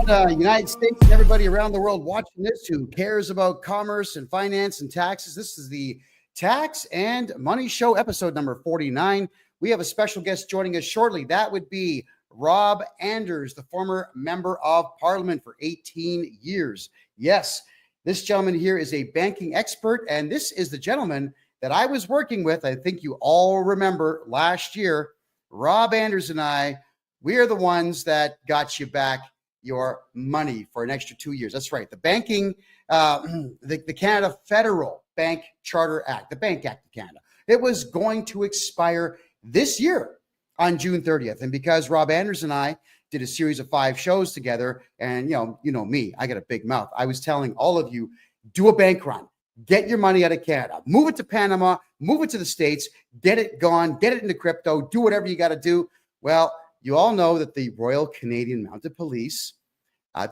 Canada, United States, and everybody around the world watching this who cares about commerce and finance and taxes. This is the Tax and Money Show, episode number 49. We have a special guest joining us shortly. That would be Rob Anders, the former member of Parliament for 18 years. Yes, this gentleman here is a banking expert, and this is the gentleman that I was working with. I think you all remember last year, Rob Anders and I, we are the ones that got you back your money for an extra 2 years. That's right. The banking, the Canada Federal Bank Charter Act, the Bank Act of Canada, it was going to expire this year on June 30th. And because Rob Anders and I did a series of 5 shows together, and you know me, I got a big mouth. I was telling all of you, do a bank run, get your money out of Canada, move it to Panama, move it to the States, get it gone, get it into crypto, do whatever you got to do. Well, you all know that the Royal Canadian Mounted Police,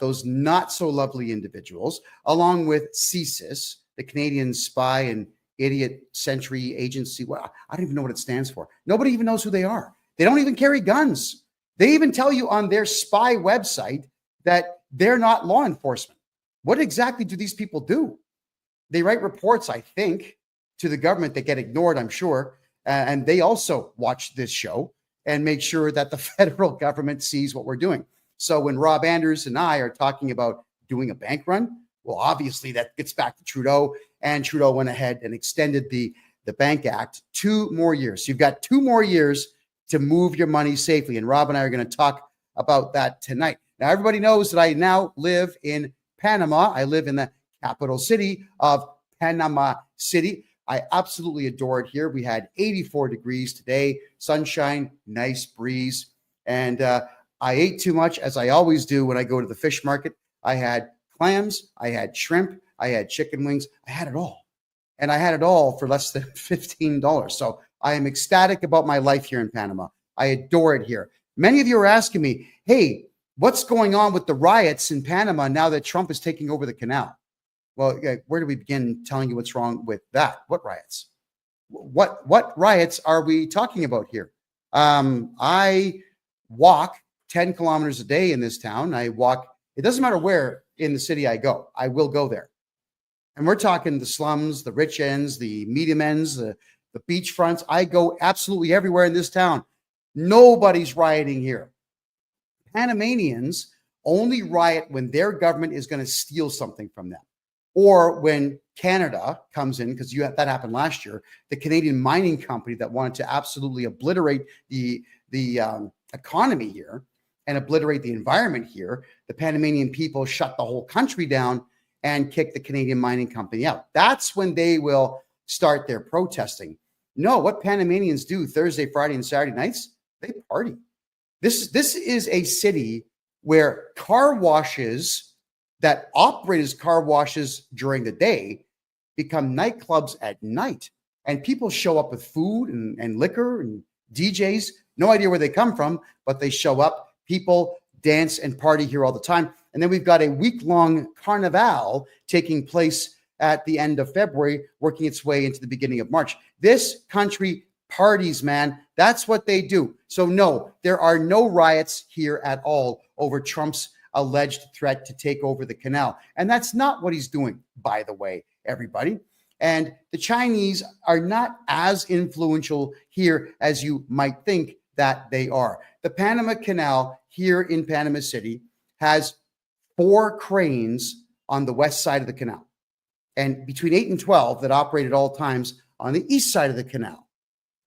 those not so lovely individuals, along with CSIS, the Canadian Spy and Idiot Sentry Agency. Well, I don't even know what it stands for. Nobody even knows who they are. They don't even carry guns. They even tell you on their spy website that they're not law enforcement. What exactly do these people do? They write reports, I think, to the government that get ignored, I'm sure. And they also watch this show and make sure that the federal government sees what we're doing. So when Rob Anders and I are talking about doing a bank run, well, obviously that gets back to Trudeau, and Trudeau went ahead and extended the Bank Act 2 more years. So you've got 2 more years to move your money safely. And Rob and I are going to talk about that tonight. Now, everybody knows that I now live in Panama. I live in the capital city of Panama City. I absolutely adore it here. We had 84 degrees today, sunshine, nice breeze. And I ate too much, as I always do when I go to the fish market. I had clams, I had shrimp, I had chicken wings. I had it all. And I had it all for less than $15. So I am ecstatic about my life here in Panama. I adore it here. Many of you are asking me, hey, what's going on with the riots in Panama now that Trump is taking over the canal? Well, where do we begin telling you what's wrong with that? What riots? What riots are we talking about here? I walk 10 kilometers a day in this town. I walk, it doesn't matter where in the city I go, I will go there. And we're talking the slums, the rich ends, the medium ends, the beach fronts. I go absolutely everywhere in this town. Nobody's rioting here. Panamanians only riot when their government is going to steal something from them, or when Canada comes in, because that happened last year. The Canadian mining company that wanted to absolutely obliterate the economy here and obliterate the environment here, the Panamanian people shut the whole country down and kick the Canadian mining company out. That's when they will start their protesting. No, what Panamanians do Thursday, Friday, and Saturday nights, they party. This is a city where car washes that operate as car washes during the day become nightclubs at night. And people show up with food and liquor and DJs. No idea where they come from, but they show up. People dance and party here all the time. And then we've got a week-long carnival taking place at the end of February, working its way into the beginning of March. This country parties, man. That's what they do. So no, there are no riots here at all over Trump's alleged threat to take over the canal. And that's not what he's doing, by the way, everybody. And the Chinese are not as influential here as you might think that they are. The Panama Canal here in Panama City has 4 cranes on the west side of the canal, and between 8 and 12 that operate at all times on the east side of the canal.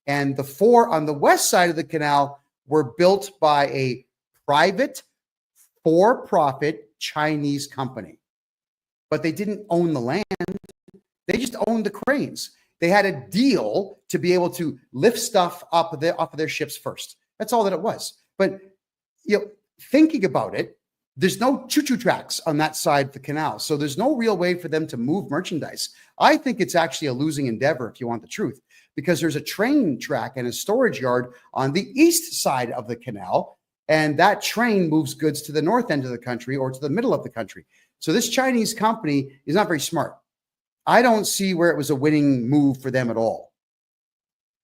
And the 4 on the west side of the canal were built by a private, for-profit Chinese company. But they didn't own the land. They just owned the cranes. They had a deal to be able to lift stuff off of their ships first. That's all that it was. But thinking about it, there's no choo-choo tracks on that side of the canal. So there's no real way for them to move merchandise. I think it's actually a losing endeavor, if you want the truth, because there's a train track and a storage yard on the east side of the canal. And that train moves goods to the north end of the country or to the middle of the country. So this Chinese company is not very smart. I don't see where it was a winning move for them at all.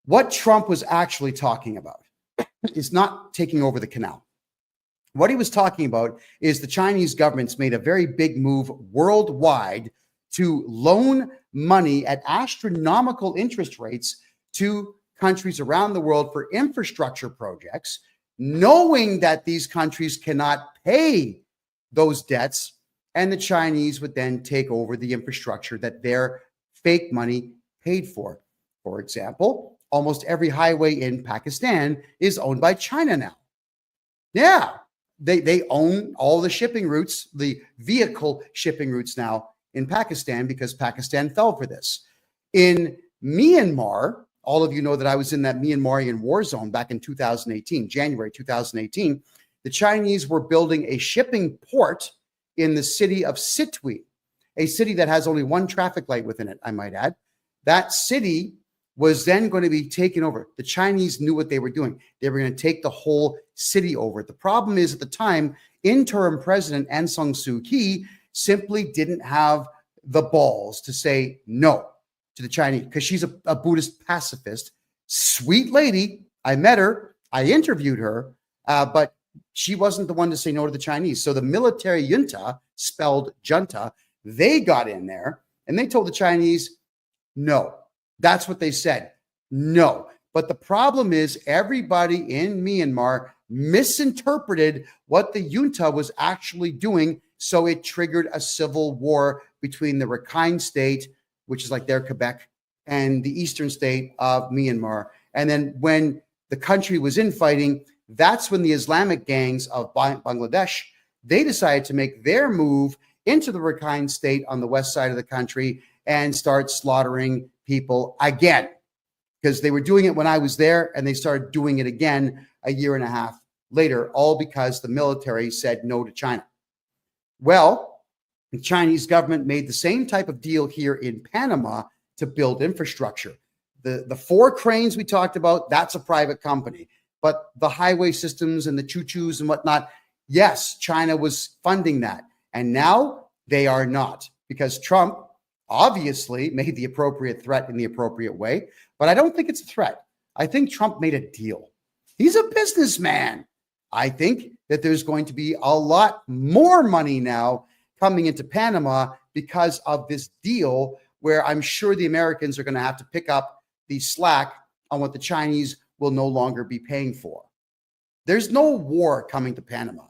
What Trump was actually talking about is not taking over the canal. What he was talking about is the Chinese government's made a very big move worldwide to loan money at astronomical interest rates to countries around the world for infrastructure projects, knowing that these countries cannot pay those debts, and the Chinese would then take over the infrastructure that their fake money paid for. For example, almost every highway in Pakistan is owned by China now. Yeah, they own all the shipping routes, the vehicle shipping routes now in Pakistan, because Pakistan fell for this. In Myanmar, all of you know that I was in that Myanmarian war zone back in 2018, January 2018. The Chinese were building a shipping port in the city of Sitwe, a city that has only one traffic light within it, I might add. That city was then going to be taken over. The Chinese knew what they were doing. They were going to take the whole city over. The problem is, at the time, interim president Aung San Suu Kyi simply didn't have the balls to say no to the Chinese, because she's a Buddhist pacifist, sweet lady. I met her, I interviewed her, but she wasn't the one to say no to the Chinese. So the military junta, spelled junta, they got in there and they told the Chinese, no. That's what they said. No. But the problem is, everybody in Myanmar misinterpreted what the junta was actually doing. So it triggered a civil war between the Rakhine state, which is like their Quebec, and the eastern state of Myanmar. And then when the country was infighting, that's when the Islamic gangs of Bangladesh, they decided to make their move into the Rakhine state on the west side of the country and start slaughtering people again, because they were doing it when I was there, and they started doing it again a year and a half later, all because the military said no to China. Well, the Chinese government made the same type of deal here in Panama to build infrastructure. The 4 cranes we talked about, that's a private company. But the highway systems and the choo-choos and whatnot, yes, China was funding that. And now they are not, because Trump obviously made the appropriate threat in the appropriate way. But I don't think it's a threat. I think Trump made a deal. He's a businessman. I think that there's going to be a lot more money now coming into Panama because of this deal, where I'm sure the Americans are going to have to pick up the slack on what the Chinese will no longer be paying for. There's no war coming to Panama.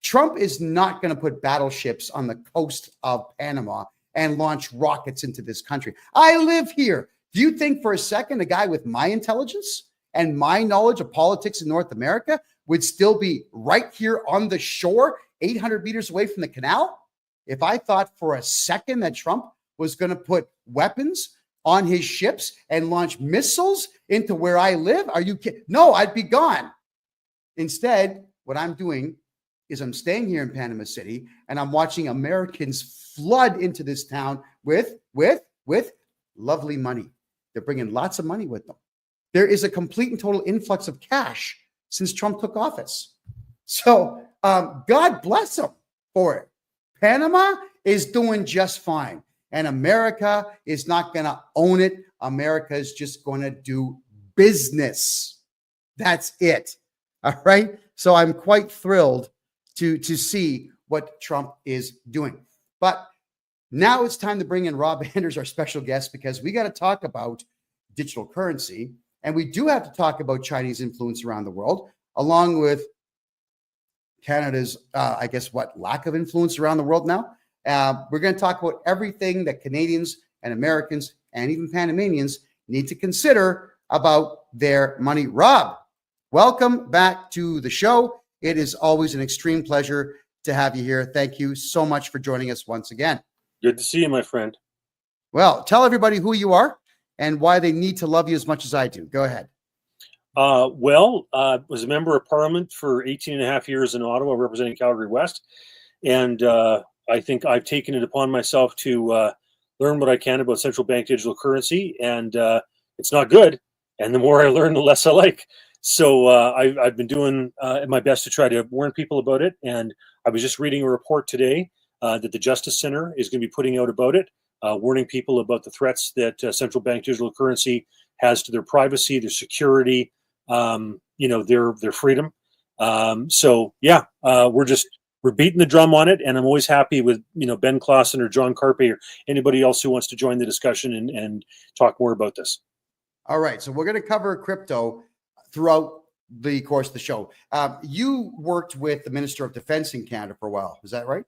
Trump is not going to put battleships on the coast of Panama and launch rockets into this country. I live here. Do you think for a second a guy with my intelligence and my knowledge of politics in North America would still be right here on the shore, 800 meters away from the canal? If I thought for a second that Trump was going to put weapons on his ships and launch missiles into where I live, are you kidding? No, I'd be gone. Instead, what I'm doing is I'm staying here in Panama City, and I'm watching Americans flood into this town with lovely money. They're bringing lots of money with them. There is a complete and total influx of cash since Trump took office. So God bless them for it. Panama is doing just fine, and America is not going to own it. America is just going to do business. That's it. All right. So I'm quite thrilled to see what Trump is doing. But now it's time to bring in Rob Anders, our special guest, because we got to talk about digital currency. And we do have to talk about Chinese influence around the world, along with Canada's, lack of influence around the world now. We're going to talk about everything that Canadians and Americans and even Panamanians need to consider about their money. Rob, welcome back to the show. It is always an extreme pleasure to have you here. Thank you so much for joining us once again. Good to see you, my friend. Well, tell everybody who you are and why they need to love you as much as I do. Go ahead. Was a member of Parliament for 18 and a half years in Ottawa, representing Calgary West. And I think I've taken it upon myself to learn what I can about central bank digital currency. And it's not good. And the more I learn, the less I like. So I've been doing my best to try to warn people about it. And I was just reading a report today that the Justice Center is going to be putting out about it, warning people about the threats that central bank digital currency has to their privacy, their security, their freedom. So yeah, we're beating the drum on it, and I'm always happy with Ben Clausen or John Carpe or anybody else who wants to join the discussion and talk more about this. All right, so we're going to cover crypto throughout the course of the show. You worked with the Minister of Defense in Canada for a while, is that right?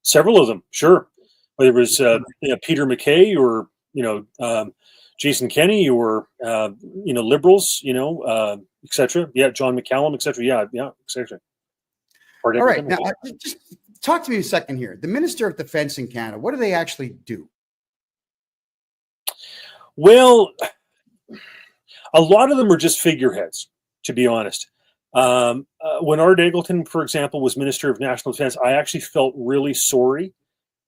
Several of them, sure. Whether it was Peter MacKay or Jason Kenney or Liberals, etc. Yeah, John McCallum, etc. Yeah, etc. All right, now just talk to me a second here. The Minister of Defense in Canada, what do they actually do? Well, a lot of them are just figureheads, to be honest. When Art Eggleton, for example, was Minister of National Defense, I actually felt really sorry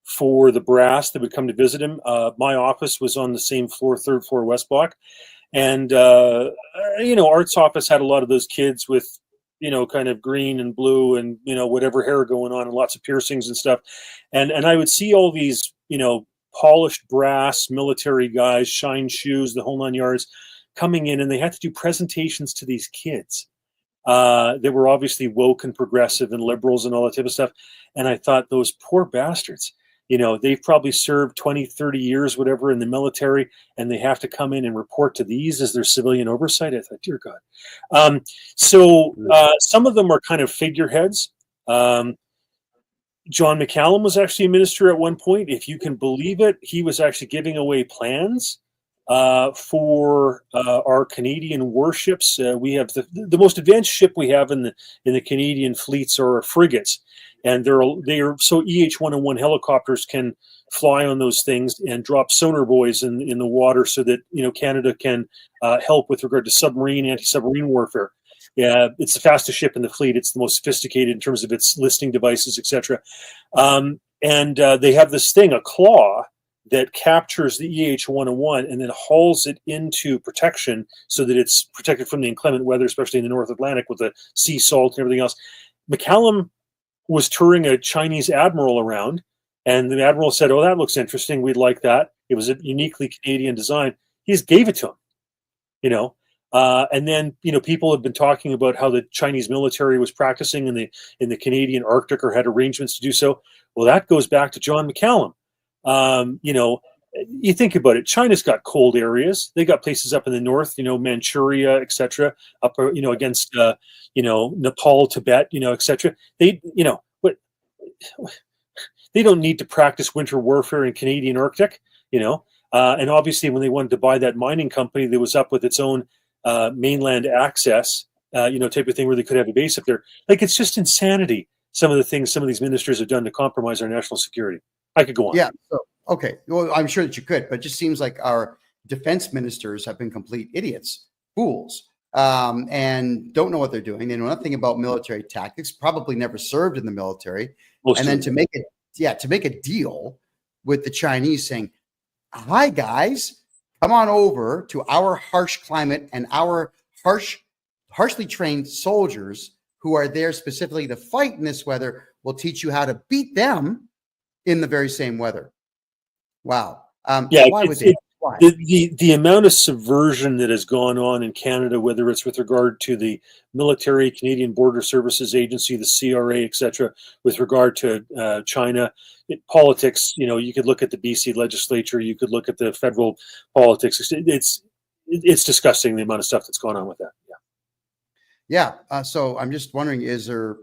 for the brass that would come to visit him. My office was on the same floor, third floor, West Block. And, Art's office had a lot of those kids with, kind of green and blue and, whatever hair going on and lots of piercings and stuff. And I would see all these, polished brass military guys, shine shoes, the whole 9 yards, coming in, and they had to do presentations to these kids. They were obviously woke and progressive and liberals and all that type of stuff. And I thought, those poor bastards, they've probably served 20, 30 years, whatever, in the military, and they have to come in and report to these as their civilian oversight. I thought, dear God. So some of them are kind of figureheads. John McCallum was actually a minister at one point. If you can believe it, he was actually giving away plans for our Canadian warships. We have the most advanced ship we have in the Canadian fleets are frigates, and they are so EH-101 helicopters can fly on those things and drop sonar buoys in the water so that Canada can help with regard to anti-submarine warfare. Yeah, it's the fastest ship in the fleet. It's the most sophisticated in terms of its listening devices, etc. And they have this thing, a claw, that captures the EH-101 and then hauls it into protection so that it's protected from the inclement weather, especially in the North Atlantic with the sea salt and everything else. McCallum was touring a Chinese admiral around, and the admiral said, "Oh, that looks interesting. We'd like that." It was a uniquely Canadian design. He just gave it to him, and then people have been talking about how the Chinese military was practicing in the Canadian Arctic or had arrangements to do so. Well, that goes back to John McCallum. You think about it. China's got cold areas. They got places up in the north, Manchuria, etc. Up, against Nepal, Tibet, etc. But they don't need to practice winter warfare in Canadian Arctic, And obviously, when they wanted to buy that mining company that was up with its own mainland access, type of thing where they could have a base up there. Like, it's just insanity. Some of the things some of these ministers have done to compromise our national security. I could go on. Yeah. So, okay. Well, I'm sure that you could, but it just seems like our defense ministers have been complete idiots, fools, and don't know what they're doing. They know nothing about military tactics, probably never served in the military. And then to make a deal with the Chinese saying, "Hi, guys, come on over to our harsh climate and our harshly trained soldiers who are there specifically to fight in this weather. We'll teach you how to beat them in the very same weather." Wow. Why would they? Why? The amount of subversion that has gone on in Canada, whether it's with regard to the military, Canadian Border Services Agency, the CRA, etc., with regard to China, politics, you could look at the BC legislature, you could look at the federal politics. It's disgusting the amount of stuff that's going on with that. Yeah. So I'm just wondering, is there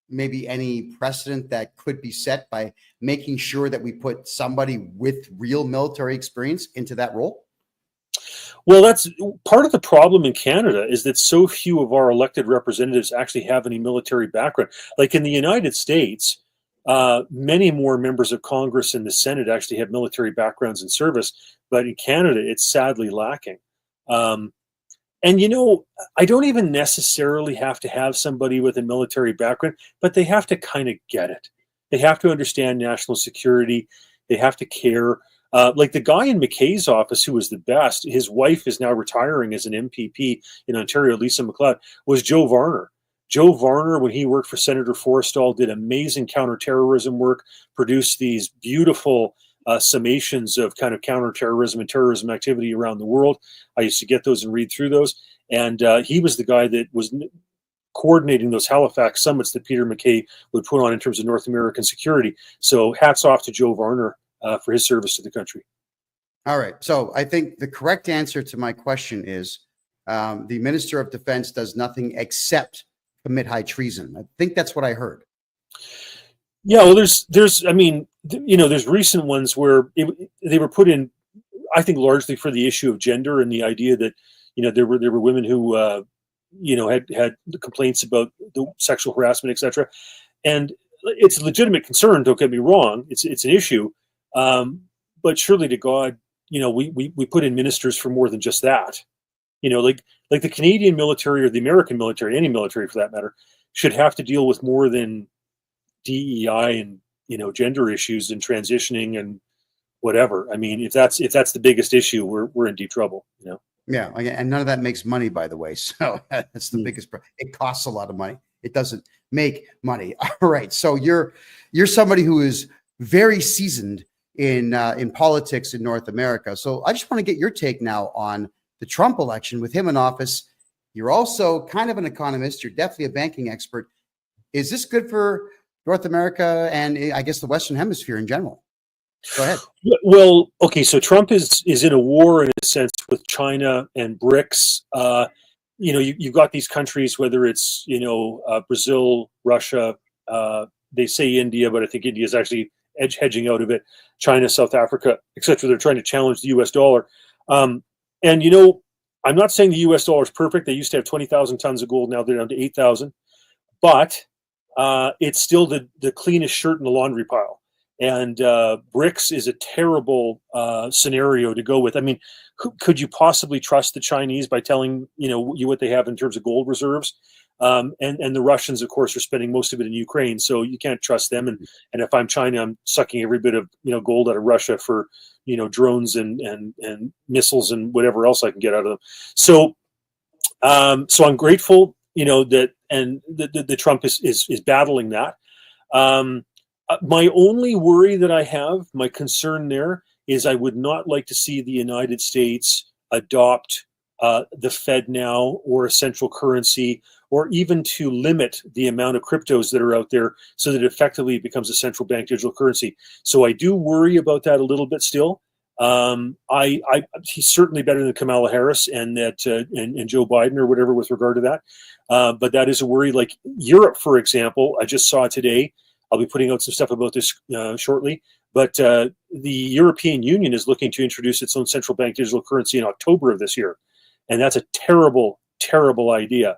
maybe any precedent that could be set by making sure that we put somebody with real military experience into that role? Well, that's part of the problem in Canada, is that so few of our elected representatives actually have any military background. Like in the United States, many more members of Congress and the Senate actually have military backgrounds in service, but in Canada, it's sadly lacking. And, I don't even necessarily have to have somebody with a military background, but they have to kind of get it. They have to understand national security. They have to care. Like the guy in McKay's office who was the best, his wife is now retiring as an MPP in Ontario, Lisa MacLeod, was Joe Varner. Joe Varner, when he worked for Senator Forrestal, did amazing counterterrorism work, produced these beautiful summations of kind of counterterrorism and terrorism activity around the world. I used to get those and read through those. And he was the guy that was coordinating those Halifax summits that Peter MacKay would put on in terms of North American security. So hats off to Joe Varner for his service to the country. All right. So I think the correct answer to my question is the Minister of Defense does nothing except commit high treason. I think that's what I heard. Yeah, well, there's, I mean, there's recent ones where they were put in, I think, largely for the issue of gender and the idea that, there were women who, had complaints about the sexual harassment, etc. And it's a legitimate concern. Don't get me wrong; it's an issue. But surely to God, we put in ministers for more than just that. Like the Canadian military or the American military, any military for that matter, should have to deal with more than DEI and gender issues and transitioning and whatever. I mean, if that's the biggest issue, we're in deep trouble. Yeah, and none of that makes money, by the way. So that's the biggest problem. It costs a lot of money. It doesn't make money. All right. So you're somebody who is very seasoned in politics in North America. So I just want to get your take now on the Trump election with him in office. You're also kind of an economist. You're definitely a banking expert. Is this good for North America and I guess the Western Hemisphere in general? Go ahead. Well, okay, so Trump is in a war in a sense with China and BRICS. You've got these countries, whether it's Brazil, Russia, they say India, but I think India is actually hedging out of it. China, South Africa, etc. They're trying to challenge the U.S. dollar. And I'm not saying the U.S. dollar is perfect. They used to have 20,000 tons of gold. Now they're down to 8,000. But it's still the cleanest shirt in the laundry pile. And BRICS is a terrible scenario to go with. I mean, could you possibly trust the Chinese by telling you what they have in terms of gold reserves? And the Russians, of course, are spending most of it in Ukraine, so you can't trust them. And if I'm China, I'm sucking every bit of gold out of Russia for drones and missiles and whatever else I can get out of them. So I'm grateful that the Trump is battling that. My only worry that I have, my concern there, is I would not like to see the United States adopt the Fed now or a central currency, or even to limit the amount of cryptos that are out there so that effectively it becomes a central bank digital currency. So I do worry about that a little bit still. He's certainly better than Kamala Harris and Joe Biden or whatever with regard to that. But that is a worry. Like Europe, for example, I just saw today. I'll be putting out some stuff about this shortly. But the European Union is looking to introduce its own central bank digital currency in October of this year, and that's a terrible, terrible idea.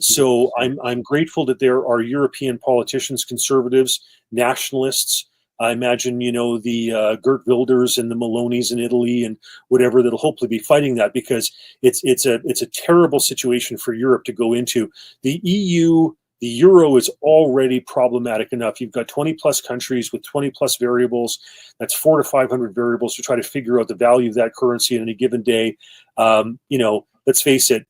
So I'm grateful that there are European politicians, conservatives, nationalists. I imagine the Geert Wilders and the Melonis in Italy and whatever that'll hopefully be fighting that, because it's a terrible situation for Europe to go into. The EU. The euro is already problematic enough. You've got 20 plus countries with 20 plus variables. That's 400 to 500 variables to try to figure out the value of that currency on any given day. Let's face it,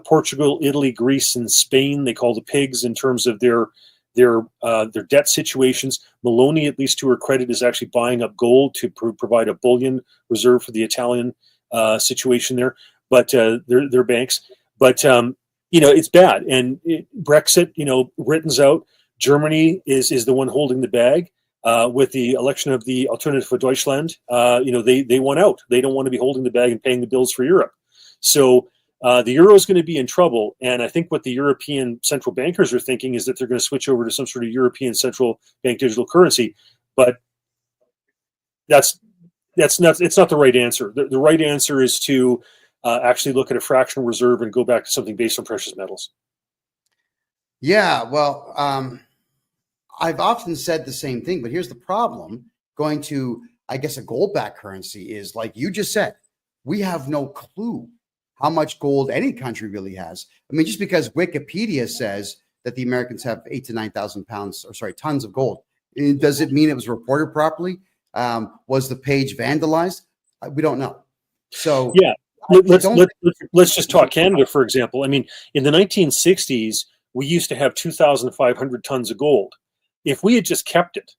Portugal, Italy, Greece, and Spain, they call the pigs in terms of their debt situations. Meloni, at least to her credit, is actually buying up gold to provide a bullion reserve for the Italian situation there. But their banks. But it's bad. And Brexit, Britain's out. Germany is the one holding the bag with the election of the Alternative for Deutschland. They want out. They don't want to be holding the bag and paying the bills for Europe. So the euro is going to be in trouble. And I think what the European central bankers are thinking is that they're going to switch over to some sort of European central bank digital currency. But it's not the right answer. The right answer is to actually look at a fractional reserve and go back to something based on precious metals. Yeah, well, I've often said the same thing, but here's the problem. Going to, I guess, a gold-backed currency is, like you just said, we have no clue how much gold any country really has. I mean, just because Wikipedia says that the Americans have 8,000 to 9,000 tons of gold, does it mean it was reported properly? Was the page vandalized? We don't know. So yeah. Let's just talk Canada, for example. I mean, in the 1960s, we used to have 2,500 tons of gold. If we had just kept it,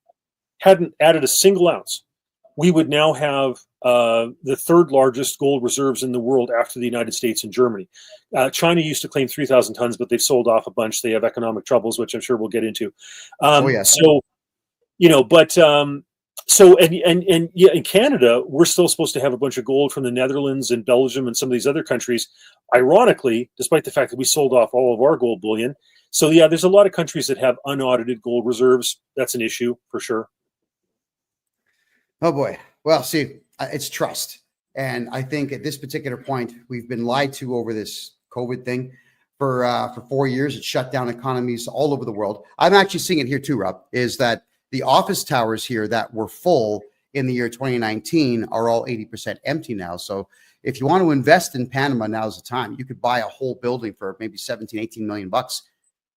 hadn't added a single ounce, we would now have the third largest gold reserves in the world after the United States and Germany. China used to claim 3,000 tons, but they've sold off a bunch. They have economic troubles, which I'm sure we'll get into. Oh yes. So, so yeah, in Canada, we're still supposed to have a bunch of gold from the Netherlands and Belgium and some of these other countries. Ironically, despite the fact that we sold off all of our gold bullion. So yeah, there's a lot of countries that have unaudited gold reserves. That's an issue for sure. Oh boy. Well, see, it's trust. And I think at this particular point, we've been lied to over this COVID thing for 4 years. It shut down economies all over the world. I'm actually seeing it here too, Rob, is that the office towers here that were full in the year 2019 are all 80% empty now. So if you want to invest in Panama, now's the time. You could buy a whole building for maybe 17, 18 million bucks,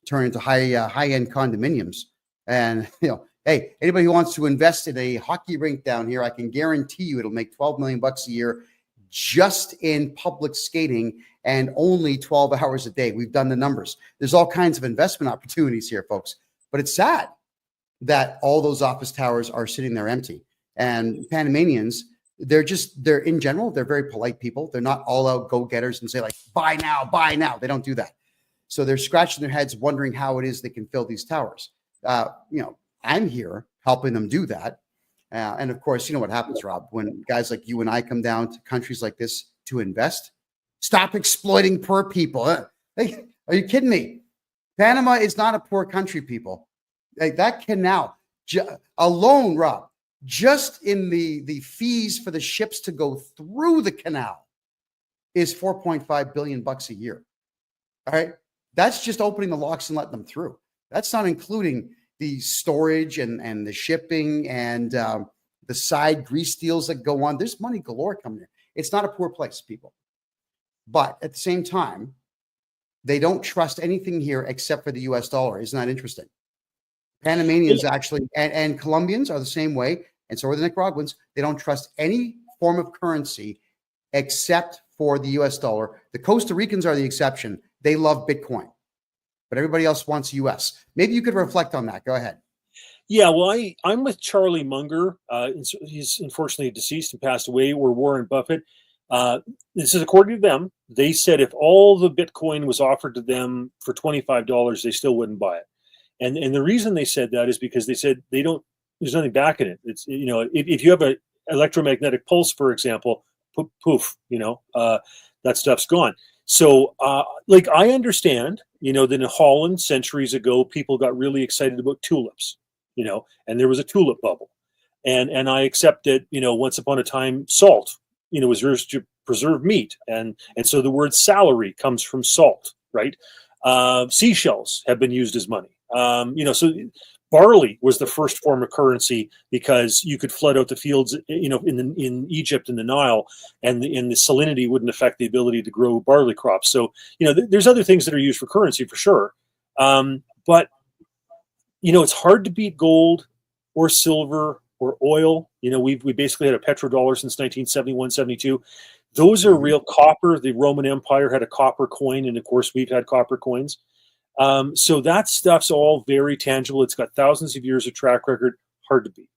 turn into high-end condominiums. And, hey, anybody who wants to invest in a hockey rink down here, I can guarantee you it'll make 12 million bucks a year just in public skating and only 12 hours a day. We've done the numbers. There's all kinds of investment opportunities here, folks. But it's sad that all those office towers are sitting there empty. And Panamanians, they're in general, they're very polite people. They're not all out go-getters and say like, buy now, buy now. They don't do that. So they're scratching their heads wondering how it is they can fill these towers. I'm here helping them do that. And of course, you know what happens, Rob, when guys like you and I come down to countries like this to invest, stop exploiting poor people. Hey, are you kidding me? Panama is not a poor country, people. Like that canal alone, Rob, just in the fees for the ships to go through the canal is 4.5 billion bucks a year. All right. That's just opening the locks and letting them through. That's not including the storage and the shipping and the side grease deals that go on. There's money galore coming here. It's not a poor place, people. But at the same time, they don't trust anything here except for the US dollar. Isn't that interesting? Panamanians actually, and Colombians are the same way, and so are the Nicaraguans. They don't trust any form of currency except for the US dollar. The Costa Ricans are the exception. They love Bitcoin, but everybody else wants US. Maybe you could reflect on that. Go ahead. Yeah, well, I'm with Charlie Munger. He's unfortunately deceased and passed away, or Warren Buffett. This is according to them. They said if all the Bitcoin was offered to them for $25, they still wouldn't buy it. And the reason they said that is because they said there's nothing back in it. It's, if you have an electromagnetic pulse, for example, poof, that stuff's gone. So, I understand, that in Holland centuries ago, people got really excited about tulips, and there was a tulip bubble. And I accept that, once upon a time, salt, was used to preserve meat. And so the word salary comes from salt, right? Seashells have been used as money. So barley was the first form of currency because you could flood out the fields, in Egypt in the Nile, and the salinity wouldn't affect the ability to grow barley crops. So, there's other things that are used for currency for sure. But, it's hard to beat gold or silver or oil. We basically had a petrodollar since 1971, 72. Those are real. Copper. The Roman Empire had a copper coin, and of course we've had copper coins. So that stuff's all very tangible. It's got thousands of years of track record. Hard to beat.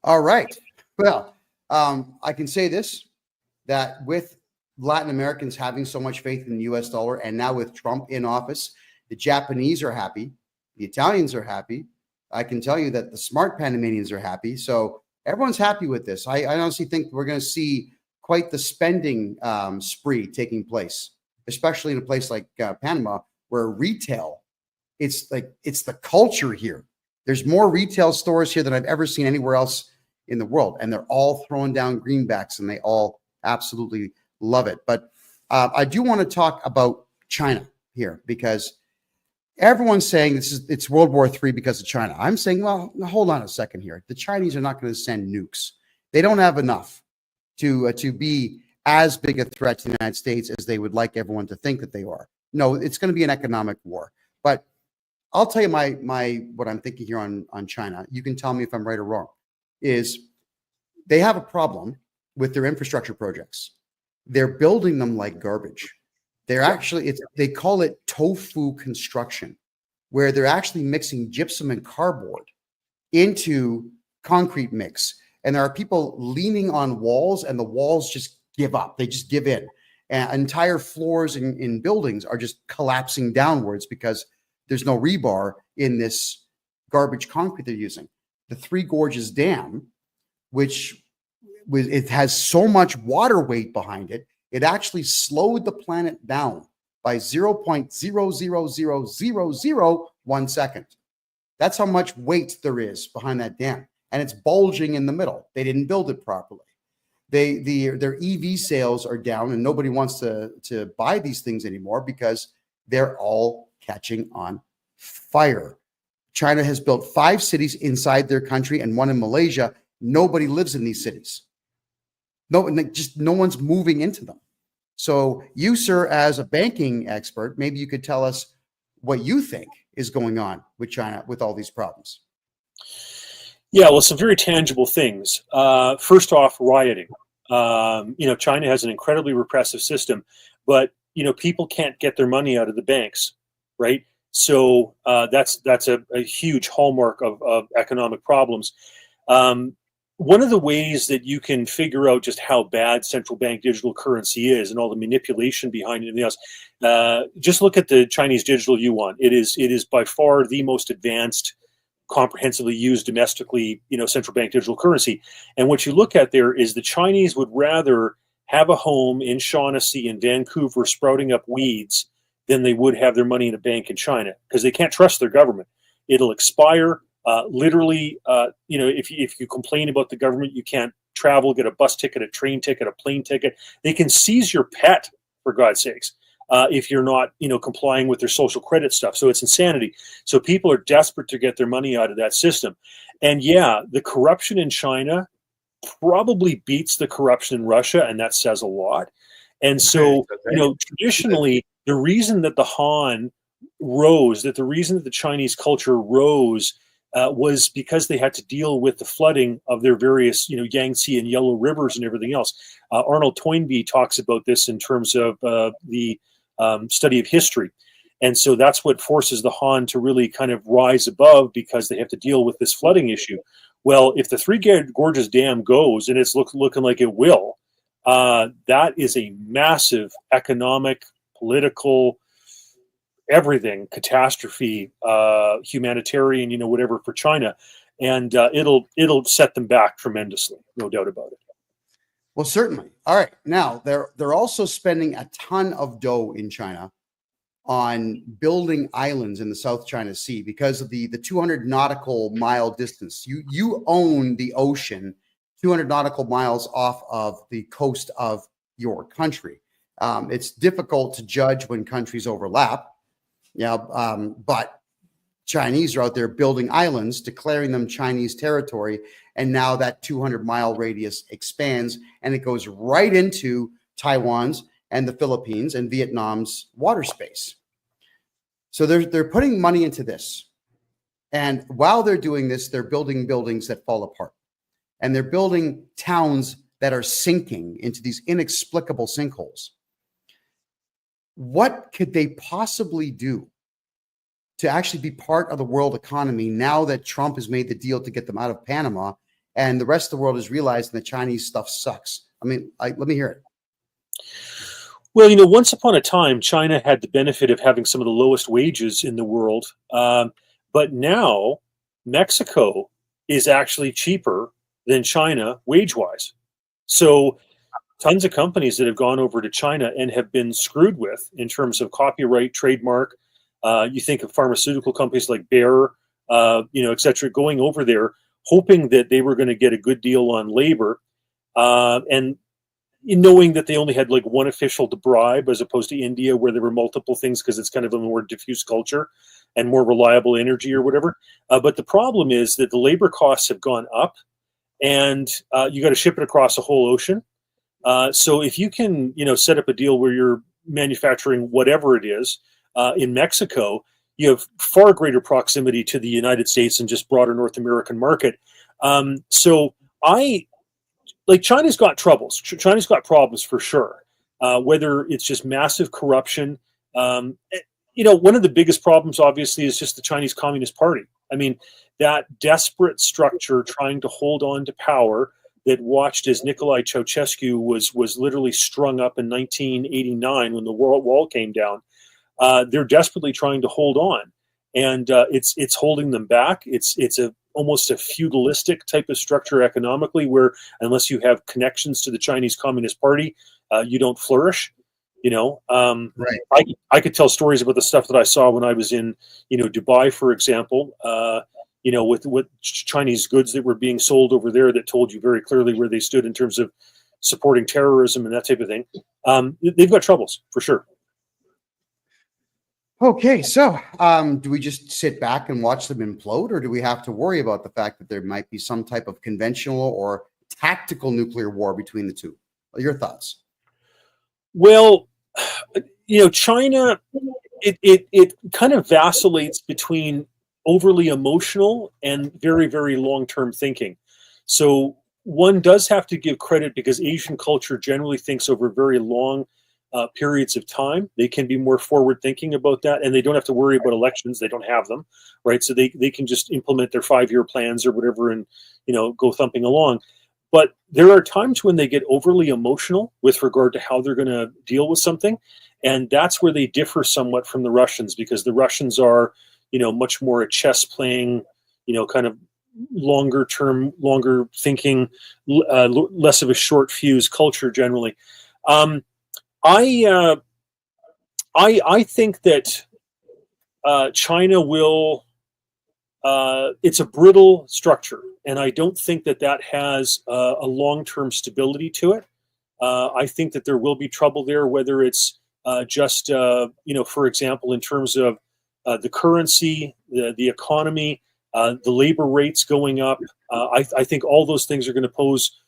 All right. Well, I can say this, that with Latin Americans having so much faith in the US dollar, and now with Trump in office, the Japanese are happy. The Italians are happy. I can tell you that the smart Panamanians are happy. So everyone's happy with this. I honestly think we're going to see quite the spending spree taking place, especially in a place like Panama, where retail, it's the culture here. There's more retail stores here than I've ever seen anywhere else in the world. And they're all throwing down greenbacks and they all absolutely love it. But I do want to talk about China here, because everyone's saying it's World War III because of China. I'm saying, well, hold on a second here. The Chinese are not going to send nukes. They don't have enough to be as big a threat to the United States as they would like everyone to think that they are. No, it's going to be an economic war. But I'll tell you what I'm thinking here on China. You can tell me if I'm right or wrong. Is they have a problem with their infrastructure projects. They're building them like garbage. They're actually, they call it tofu construction, where they're actually mixing gypsum and cardboard into concrete mix. and there are people leaning on walls, and the walls just give up. They just give in. And entire floors in buildings are just collapsing downwards because there's no rebar in this garbage concrete they're using. The Three Gorges Dam, which it has so much water weight behind it, it actually slowed the planet down by 0.0000001 second. That's how much weight there is behind that dam. And it's bulging in the middle. They didn't build it properly. Their EV sales are down, and nobody wants to buy these things anymore because they're all catching on fire. China has built 5 cities inside their country and 1 in Malaysia. Nobody lives in these cities. No one's moving into them. So you, sir, as a banking expert, maybe you could tell us what you think is going on with China with all these problems. Yeah, well, some very tangible things. First off, rioting. China has an incredibly repressive system, but people can't get their money out of the banks, right? So that's a huge hallmark of economic problems. One of the ways that you can figure out just how bad central bank digital currency is and all the manipulation behind it and everything else, just look at the Chinese digital yuan. It is by far the most advanced, comprehensively used domestically, central bank digital currency. And what you look at there is the Chinese would rather have a home in Shaughnessy in Vancouver sprouting up weeds than they would have their money in a bank in China, because they can't trust their government. It'll expire. Literally, if you complain about the government, you can't travel, get a bus ticket, a train ticket, a plane ticket. They can seize your pet, for God's sakes, if you're not, complying with their social credit stuff. So it's insanity. So people are desperate to get their money out of that system. And yeah, the corruption in China probably beats the corruption in Russia, and that says a lot. And so, traditionally, the reason that the Han rose, that the reason that the Chinese culture rose, was because they had to deal with the flooding of their various, Yangtze and Yellow Rivers and everything else. Arnold Toynbee talks about this in terms of the study of history. And so that's what forces the Han to really kind of rise above, because they have to deal with this flooding issue. Well, if the Three Gorges Dam goes, and it's looking like it will, that is a massive economic, political, everything catastrophe, humanitarian, whatever for China, and it'll set them back tremendously, no doubt about it. Well, certainly. All right, now they're also spending a ton of dough in China on building islands in the South China Sea because of the 200 nautical mile distance. You own the ocean 200 nautical miles off of the coast of your country. It's difficult to judge when countries overlap. But Chinese are out there building islands, declaring them Chinese territory, and now that 200-mile radius expands, and it goes right into Taiwan's and the Philippines and Vietnam's water space. So they're putting money into this, and while they're doing this, they're building buildings that fall apart, and they're building towns that are sinking into these inexplicable sinkholes. What could they possibly do to actually be part of the world economy now that Trump has made the deal to get them out of Panama, and the rest of the world is realizing the Chinese stuff sucks? I mean, let me hear it. Well, once upon a time, China had the benefit of having some of the lowest wages in the world. But now Mexico is actually cheaper than China wage-wise. So tons of companies that have gone over to China and have been screwed with in terms of copyright, trademark. You think of pharmaceutical companies like Bayer, et cetera, going over there, hoping that they were going to get a good deal on labor, and knowing that they only had like one official to bribe, as opposed to India, where there were multiple things, because it's kind of a more diffuse culture and more reliable energy or whatever. But the problem is that the labor costs have gone up, and you got to ship it across a whole ocean. So if you can, set up a deal where you're manufacturing whatever it is in Mexico, you have far greater proximity to the United States and just broader North American market. China's got troubles. China's got problems for sure. Whether it's just massive corruption. One of the biggest problems, obviously, is just the Chinese Communist Party. I mean, that desperate structure trying to hold on to power that watched as Nicolae Ceausescu was literally strung up in 1989 when the wall came down. They're desperately trying to hold on, and it's holding them back. It's almost a feudalistic type of structure economically, where unless you have connections to the Chinese Communist Party, you don't flourish. Right. I could tell stories about the stuff that I saw when I was in, Dubai, for example. With Chinese goods that were being sold over there that told you very clearly where they stood in terms of supporting terrorism and that type of thing. They've got troubles for sure. Okay, so do we just sit back and watch them implode, or do we have to worry about the fact that there might be some type of conventional or tactical nuclear war between the two? What are your thoughts? Well, China, it kind of vacillates between overly emotional and very, very long-term thinking. So one does have to give credit, because Asian culture generally thinks over very long periods of time. They can be more forward-thinking about that, and they don't have to worry about elections. They don't have them, right? So they can just implement their 5-year plans or whatever and, go thumping along. But there are times when they get overly emotional with regard to how they're going to deal with something. And that's where they differ somewhat from the Russians, because the Russians are, much more a chess playing, kind of longer term, longer thinking, less of a short fuse culture generally. I think that China will. It's a brittle structure, and I don't think that has a long-term stability to it. I think that there will be trouble there, whether it's just, for example, in terms of the currency, the economy, the labor rates going up. I think all those things are going to pose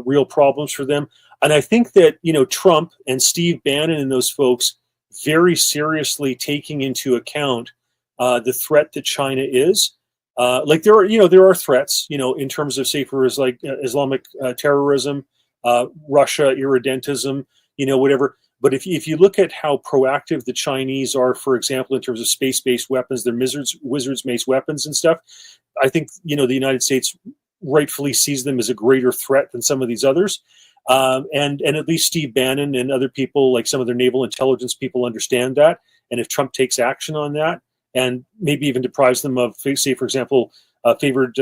real problems for them. And I think that, Trump and Steve Bannon and those folks very seriously taking into account the threat that China is. There are threats, in terms of, say, for Islamic terrorism, Russia, irredentism, whatever. But if you look at how proactive the Chinese are, for example, in terms of space-based weapons, their wizards-based weapons and stuff, I think, the United States rightfully sees them as a greater threat than some of these others. And at least Steve Bannon and other people, like some of their naval intelligence people, understand that. And if Trump takes action on that, and maybe even deprives them of, say, for example, favored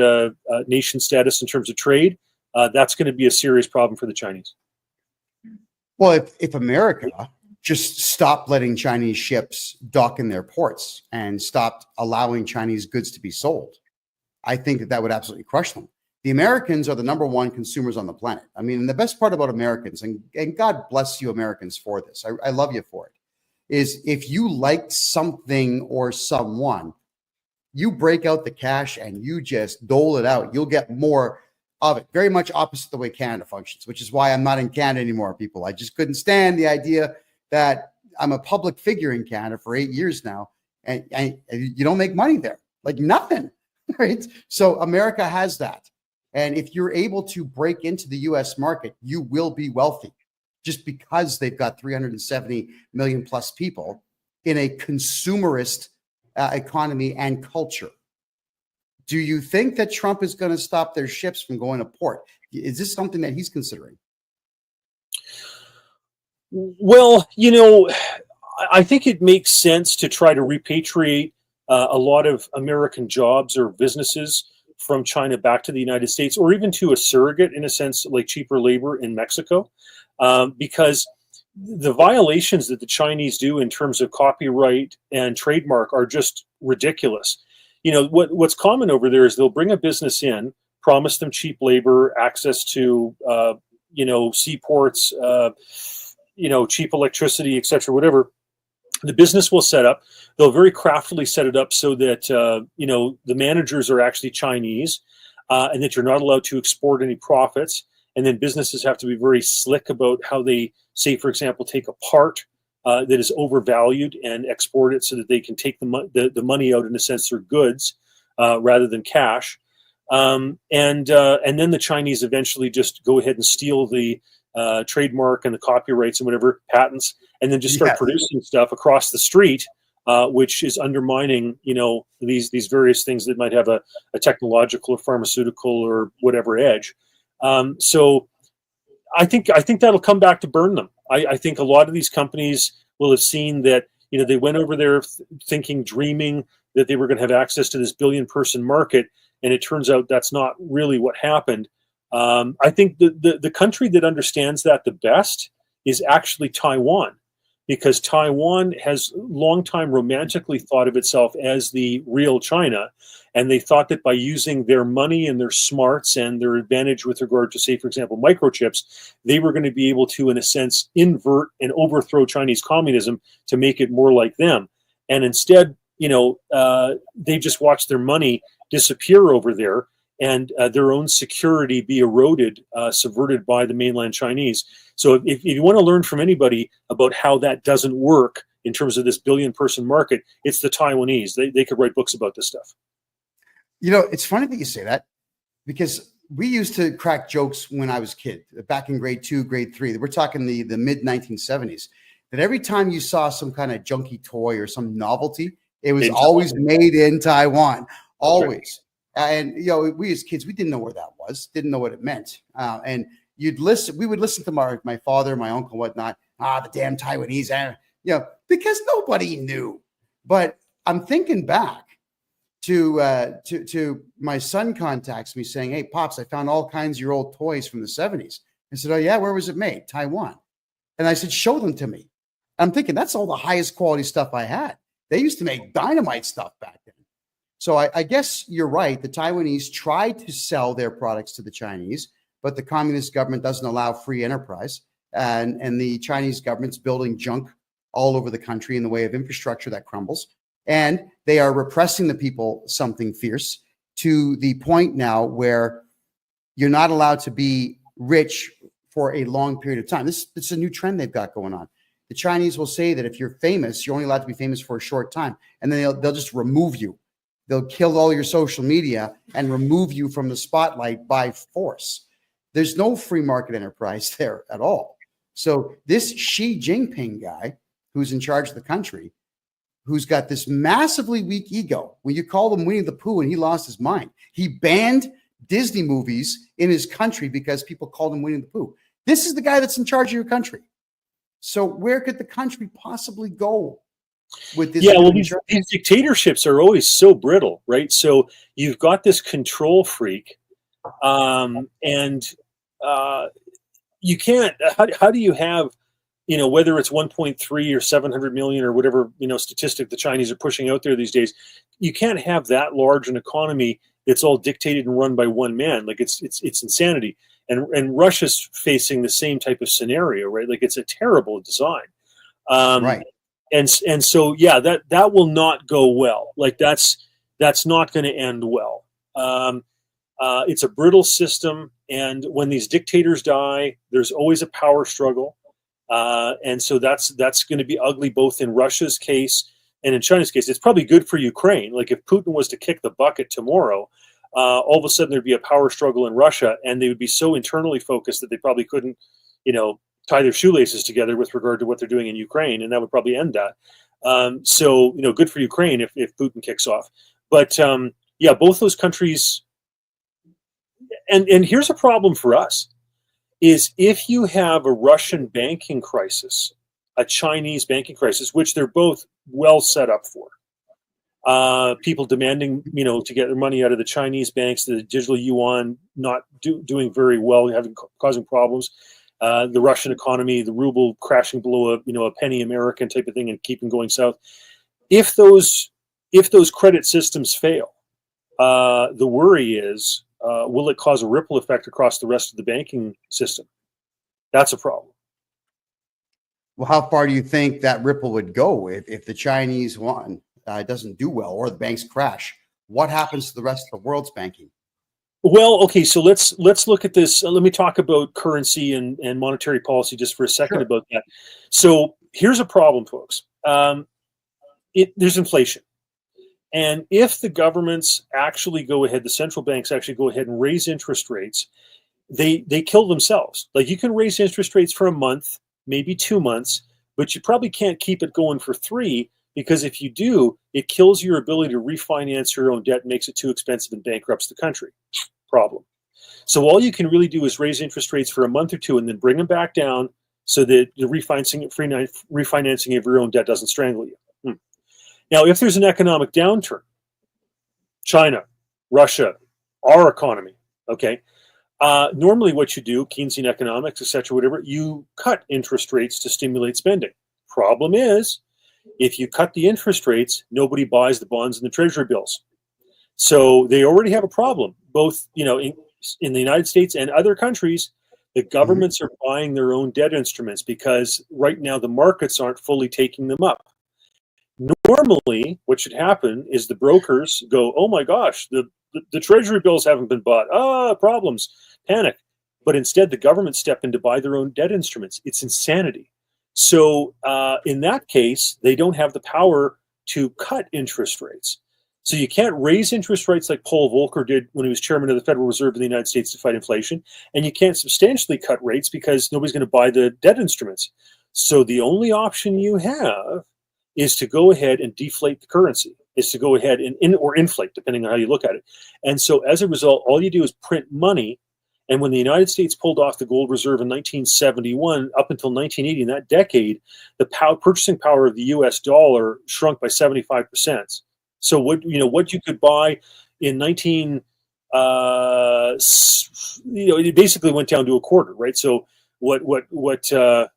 nation status in terms of trade, that's going to be a serious problem for the Chinese. Well, if America just stopped letting Chinese ships dock in their ports and stopped allowing Chinese goods to be sold, I think that would absolutely crush them. The Americans are the number one consumers on the planet. I mean, the best part about Americans, and God bless you Americans for this, I love you for it, is if you like something or someone, you break out the cash and you just dole it out. You'll get more of it. Very much opposite the way Canada functions, which is why I'm not in Canada anymore, people. I just couldn't stand the idea that I'm a public figure in Canada for 8 years now, and you don't make money there, like nothing, right? So America has that. And if you're able to break into the US market, you will be wealthy, just because they've got 370 million plus people in a consumerist economy and culture. Do you think that Trump is going to stop their ships from going to port? Is this something that he's considering? Well, I think it makes sense to try to repatriate a lot of American jobs or businesses from China back to the United States, or even to a surrogate, in a sense, like cheaper labor in Mexico, because the violations that the Chinese do in terms of copyright and trademark are just ridiculous. What's common over there is they'll bring a business in, promise them cheap labor, access to, seaports, cheap electricity, etc., whatever. The business will set up. They'll very craftily set it up so that, the managers are actually Chinese, and that you're not allowed to export any profits. And then businesses have to be very slick about how they, say, for example, take a part that is overvalued and export it so that they can take the money out, in a sense, through goods rather than cash. And then the Chinese eventually just go ahead and steal the trademark and the copyrights and whatever patents, and then just start producing stuff across the street which is undermining, these various things that might have a technological or pharmaceutical or whatever edge. So I think that'll come back to burn them. I think a lot of these companies will have seen that, they went over there dreaming that they were going to have access to this billion-person market, and it turns out that's not really what happened. I think the country that understands that the best is actually Taiwan, because Taiwan has long time romantically thought of itself as the real China, and they thought that by using their money and their smarts and their advantage with regard to, say, for example, microchips, they were going to be able to, in a sense, invert and overthrow Chinese communism to make it more like them. And instead, they just watched their money disappear over there, and their own security be eroded, subverted by the mainland Chinese. So if you want to learn from anybody about how that doesn't work in terms of this billion-person market, it's the Taiwanese. They could write books about this stuff. It's funny that you say that, because we used to crack jokes when I was a kid, back in grade 2, grade 3. We're talking the mid-1970s, that every time you saw some kind of junky toy or some novelty, it was always made in Taiwan, always. Right. And, we as kids, we didn't know where that was, didn't know what it meant. And we would listen to my father, my uncle, whatnot. The damn Taiwanese, because nobody knew. But I'm thinking back to my son contacts me saying, "Hey, Pops, I found all kinds of your old toys from the 70s. I said, "Oh yeah, where was it made?" "Taiwan." And I said, "Show them to me." I'm thinking that's all the highest quality stuff I had. They used to make dynamite stuff back then. So I guess you're right. The Taiwanese tried to sell their products to the Chinese, but the communist government doesn't allow free enterprise. And the Chinese government's building junk all over the country in the way of infrastructure that crumbles. And they are repressing the people something fierce, to the point now where you're not allowed to be rich for a long period of time. It's a new trend they've got going on. The Chinese will say that if you're famous, you're only allowed to be famous for a short time, and then they'll just remove you. They'll kill all your social media and remove you from the spotlight by force. There's no free market enterprise there at all. So this Xi Jinping guy, who's in charge of the country, who's got this massively weak ego. When you call him Winnie the Pooh and he lost his mind, he banned Disney movies in his country because people called him Winnie the Pooh. This is the guy that's in charge of your country. So where could the country possibly go with this? Yeah, well, these dictatorships are always so brittle, right? So you've got this control freak, and you can't. How do you have, whether it's 1.3 or 700 million or whatever statistic the Chinese are pushing out there these days? You can't have that large an economy that's all dictated and run by one man. Like it's insanity. And Russia's facing the same type of scenario, right? Like it's a terrible design. Right. And so, yeah, that will not go well. Like that's not going to end well. It's a brittle system. And when these dictators die, there's always a power struggle. And so that's going to be ugly, both in Russia's case and in China's case. It's probably good for Ukraine. Like if Putin was to kick the bucket tomorrow, all of a sudden there'd be a power struggle in Russia, and they would be so internally focused that they probably couldn't, tie their shoelaces together with regard to what they're doing in Ukraine, and that would probably end that. So, good for Ukraine if Putin kicks off. But yeah, both those countries. And here's a problem for us: is if you have a Russian banking crisis, a Chinese banking crisis, which they're both well set up for. People demanding, to get their money out of the Chinese banks, the digital yuan not doing very well, causing problems. The Russian economy, the ruble crashing below a penny American type of thing and keeping going south. If those credit systems fail, the worry is, will it cause a ripple effect across the rest of the banking system? That's a problem. Well, how far do you think that ripple would go if the Chinese one doesn't do well or the banks crash? What happens to the rest of the world's banking? Well, okay, so let's look at this. Let me talk about currency and monetary policy just for a second. Sure. About that. So here's a problem, folks. There's inflation. And if the governments actually go ahead, the central banks actually go ahead and raise interest rates, they kill themselves. Like you can raise interest rates for a month, maybe 2 months, but you probably can't keep it going for 3, because if you do, it kills your ability to refinance your own debt, makes it too expensive, and bankrupts the country. Problem. So all you can really do is raise interest rates for a month or two and then bring them back down so that the refinancing of your own debt doesn't strangle you. Now, if there's an economic downturn, China, Russia, our economy, okay, normally what you do, Keynesian economics, etc., whatever, you cut interest rates to stimulate spending. Problem is, if you cut the interest rates, nobody buys the bonds and the treasury bills. So they already have a problem, both in the United States and other countries. The governments are buying their own debt instruments because right now the markets aren't fully taking them up. Normally, what should happen is the brokers go, oh my gosh, the treasury bills haven't been bought. Problems, panic. But instead, the governments step in to buy their own debt instruments. It's insanity. So in that case, they don't have the power to cut interest rates. So you can't raise interest rates like Paul Volcker did when he was chairman of the Federal Reserve in the United States to fight inflation. And you can't substantially cut rates because nobody's going to buy the debt instruments. So the only option you have is to go ahead and deflate the currency, is to go ahead and or inflate, depending on how you look at it. And so as a result, all you do is print money. And when the United States pulled off the gold reserve in 1971, up until 1980, in that decade, the purchasing power of the U.S. dollar shrunk by 75%. So what you could buy in it basically went down to a quarter, right? So the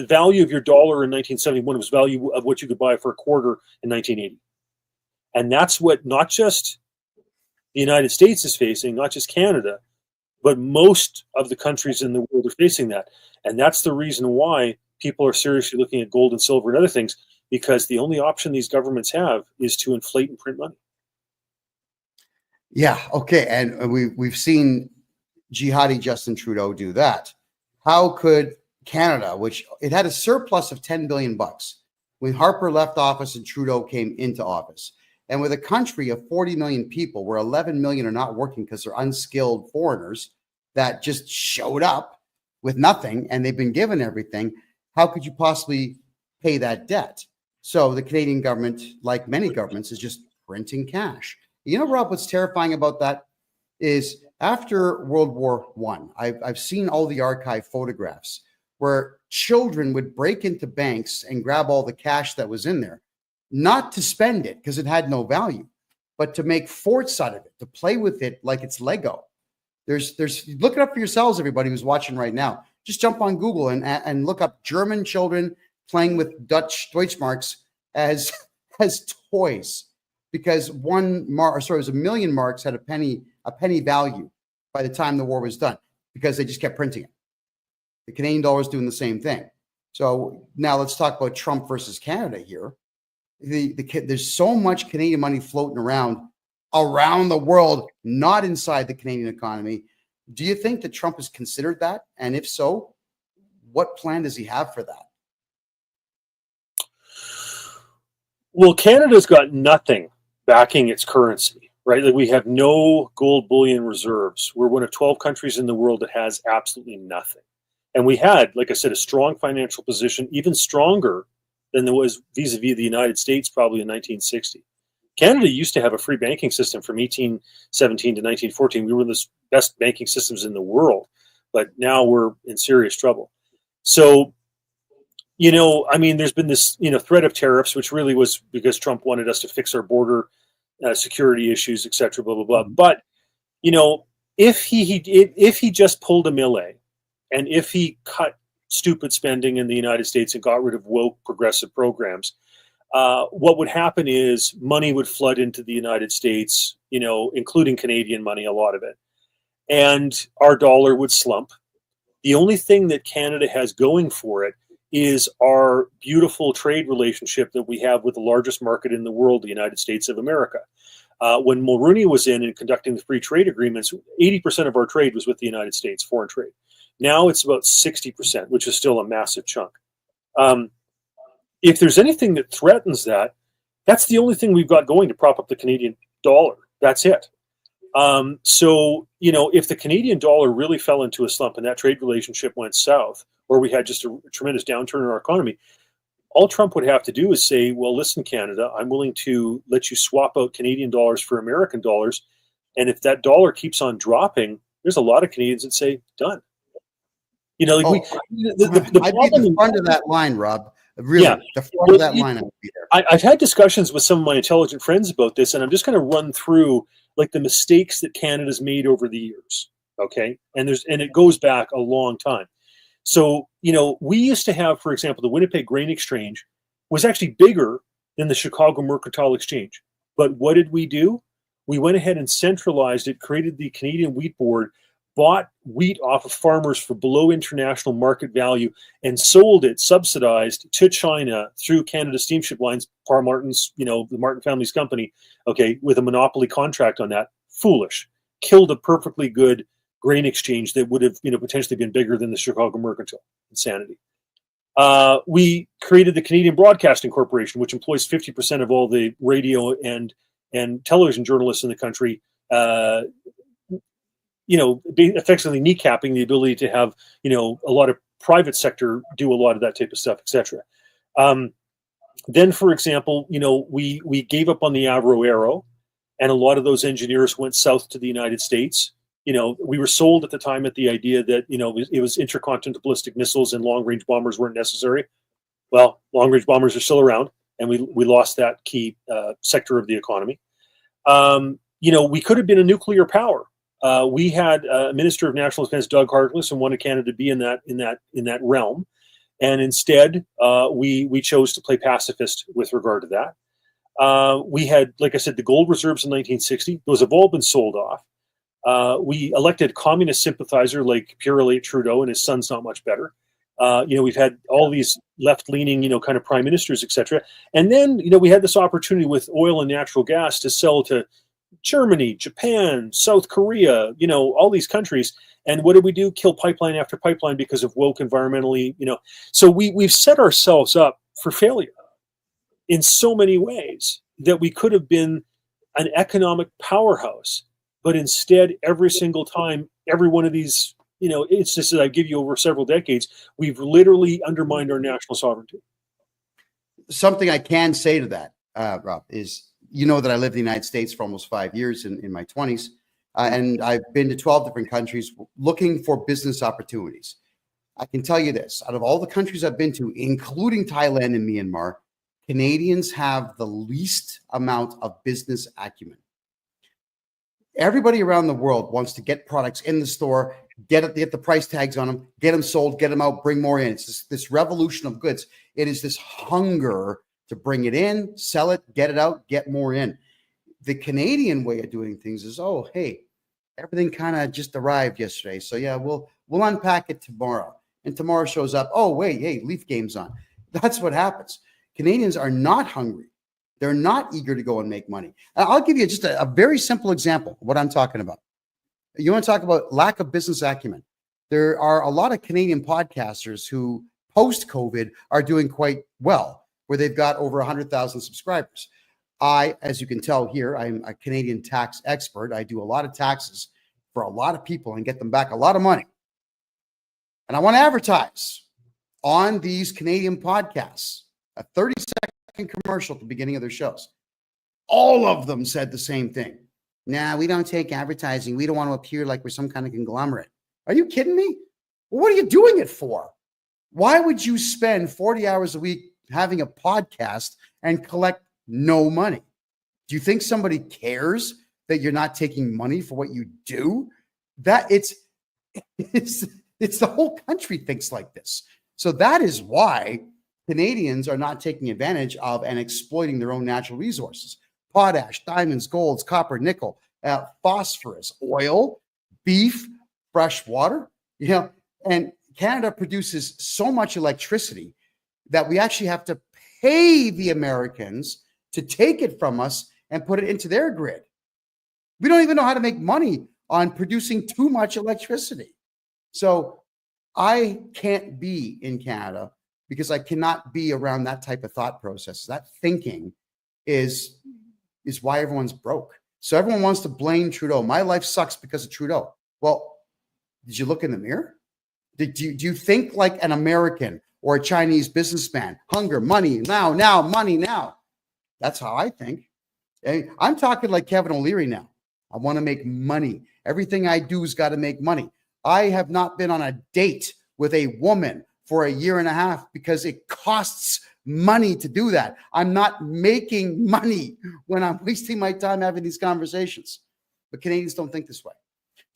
value of your dollar in 1971 was value of what you could buy for a quarter in 1980. And that's what not just the United States is facing, not just Canada, but most of the countries in the world are facing that. And that's the reason why people are seriously looking at gold and silver and other things, because the only option these governments have is to inflate and print money. Yeah, okay. And we've seen jihadi Justin Trudeau do that. How could Canada, which it had a surplus of $10 billion when Harper left office and Trudeau came into office, and with a country of 40 million people where 11 million are not working because they're unskilled foreigners that just showed up with nothing and they've been given everything, how could you possibly pay that debt? So the Canadian government, like many governments, is just printing cash. You know, Rob, what's terrifying about that is after World War I, I've seen all the archive photographs where children would break into banks and grab all the cash that was in there, not to spend it because it had no value, but to make forts out of it, to play with it like it's Lego. There's look it up for yourselves, everybody who's watching right now. Just jump on Google and look up German children playing with Deutschmarks as toys, because it was a million marks had a penny value by the time the war was done, because they just kept printing it. The Canadian dollar is doing the same thing. So now let's talk about Trump versus Canada here. There's so much Canadian money floating around the world, not inside the Canadian economy. Do you think that Trump has considered that? And if so, what plan does he have for that? Well, Canada's got nothing backing its currency, right? Like, we have no gold bullion reserves. We're one of 12 countries in the world that has absolutely nothing. And we had, like I said, a strong financial position, even stronger than there was vis-a-vis the United States probably in 1960. Canada used to have a free banking system from 1817 to 1914. We were the best banking systems in the world, but now we're in serious trouble. So, there's been this, threat of tariffs, which really was because Trump wanted us to fix our border security issues, et cetera, blah, blah, blah. But, if he just pulled a Millet, and if he cut stupid spending in the United States and got rid of woke progressive programs, what would happen is money would flood into the United States, including Canadian money, a lot of it. And our dollar would slump. The only thing that Canada has going for it is our beautiful trade relationship that we have with the largest market in the world, the United States of America. When Mulroney was in and conducting the free trade agreements, 80% of our trade was with the United States, foreign trade. Now it's about 60%, which is still a massive chunk. If there's anything that threatens that, that's the only thing we've got going to prop up the Canadian dollar. That's it. So, if the Canadian dollar really fell into a slump and that trade relationship went south, or we had just a tremendous downturn in our economy, all Trump would have to do is say, well, listen, Canada, I'm willing to let you swap out Canadian dollars for American dollars. And if that dollar keeps on dropping, there's a lot of Canadians that say, done. You know, like the I'd be at the front of that line, Rob. Really, yeah, the front of that line, I would be there. I've had discussions with some of my intelligent friends about this, and I'm just going to run through like the mistakes that Canada's made over the years. Okay, and it goes back a long time. So, you know, we used to have, for example, the Winnipeg Grain Exchange was actually bigger than the Chicago Mercantile Exchange. But what did we do? We went ahead and centralized it, created the Canadian Wheat Board, bought wheat off of farmers for below international market value, and sold it subsidized to China through Canada Steamship Lines, Par Martin's, you know, the Martin family's company, okay, with a monopoly contract on that. Foolish. Killed a perfectly good grain exchange that would have, you know, potentially been bigger than the Chicago Mercantile. Insanity. We created the Canadian Broadcasting Corporation, which employs 50% of all the radio and television journalists in the country. You know, effectively kneecapping the ability to have, you know, a lot of private sector do a lot of that type of stuff, etc. Then, for example, you know, we gave up on the Avro Arrow, and a lot of those engineers went south to the United States. You know, we were sold at the time at the idea that, you know, it was intercontinental ballistic missiles and long-range bombers weren't necessary. Well, long-range bombers are still around, and we lost that key sector of the economy. You know, we could have been a nuclear power. We had a Minister of National Defense, Doug Harkless, and wanted Canada to be in that realm, and instead we chose to play pacifist with regard to that. We had, like I said, the gold reserves in 1960; those have all been sold off. We elected a communist sympathizer like Pierre Elliott Trudeau, and his son's not much better. You know, we've had all these left-leaning, you know, kind of prime ministers, etc. And then, you know, we had this opportunity with oil and natural gas to sell to Germany, Japan, South Korea, you know, all these countries. And what did we do? Kill pipeline after pipeline because of woke environmentally, you know. So we've set ourselves up for failure in so many ways that we could have been an economic powerhouse. But instead, every single time, every one of these, you know, instances that I give you over several decades, we've literally undermined our national sovereignty. Something I can say to that, Rob, is, you know, that I lived in the United States for almost 5 years in my 20s, and I've been to 12 different countries looking for business opportunities. I can tell you this, out of all the countries I've been to, including Thailand and Myanmar, Canadians have the least amount of business acumen. Everybody around the world wants to get products in the store, get the price tags on them, get them sold, get them out, bring more in. It's this revolution of goods. It is this hunger to bring it in, sell it, get it out, get more in. The Canadian way of doing things is, oh, hey, everything kind of just arrived yesterday, so yeah, we'll unpack it tomorrow. And tomorrow shows up, oh, wait, hey, Leaf game's on. That's what happens. Canadians are not hungry. They're not eager to go and make money. I'll give you just a very simple example of what I'm talking about. You want to talk about lack of business acumen. There are a lot of Canadian podcasters who, post-COVID, are doing quite well, where they've got over 100,000 subscribers. I, as you can tell here, I'm a Canadian tax expert. I do a lot of taxes for a lot of people and get them back a lot of money. And I want to advertise on these Canadian podcasts, a 30-second commercial at the beginning of their shows. All of them said the same thing. Nah, we don't take advertising. We don't want to appear like we're some kind of conglomerate. Are you kidding me? Well, what are you doing it for? Why would you spend 40 hours a week having a podcast and collect no money? Do you think somebody cares that you're not taking money for what you do? That it's the whole country thinks like this. So that is why Canadians are not taking advantage of and exploiting their own natural resources. Potash, diamonds, golds, copper, nickel, phosphorus, oil, beef, fresh water. You know, and Canada produces so much electricity that we actually have to pay the Americans to take it from us and put it into their grid. We don't even know how to make money on producing too much electricity. So I can't be in Canada because I cannot be around that type of thought process. That thinking is why everyone's broke. So everyone wants to blame Trudeau. My life sucks because of Trudeau. Well, did you look in the mirror? Do you think like an American or a Chinese businessman. Hunger, money, now, money now. That's how I think. I'm talking like Kevin O'Leary now. I want to make money. Everything I do has got to make money. I have not been on a date with a woman for a year and a half because it costs money to do that. I'm not making money when I'm wasting my time having these conversations. But Canadians don't think this way.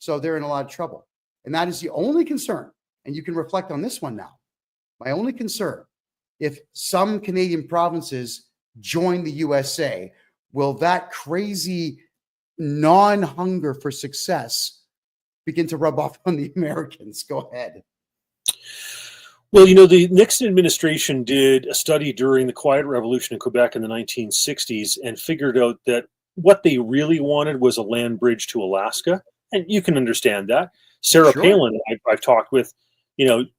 So they're in a lot of trouble. And that is the only concern. And you can reflect on this one now. My only concern, if some Canadian provinces join the USA, will that crazy non-hunger for success begin to rub off on the Americans? Go ahead. Well, the Nixon administration did a study during the Quiet Revolution in Quebec in the 1960s and figured out that what they really wanted was a land bridge to Alaska. And you can understand that. Sarah Palin, I've talked with,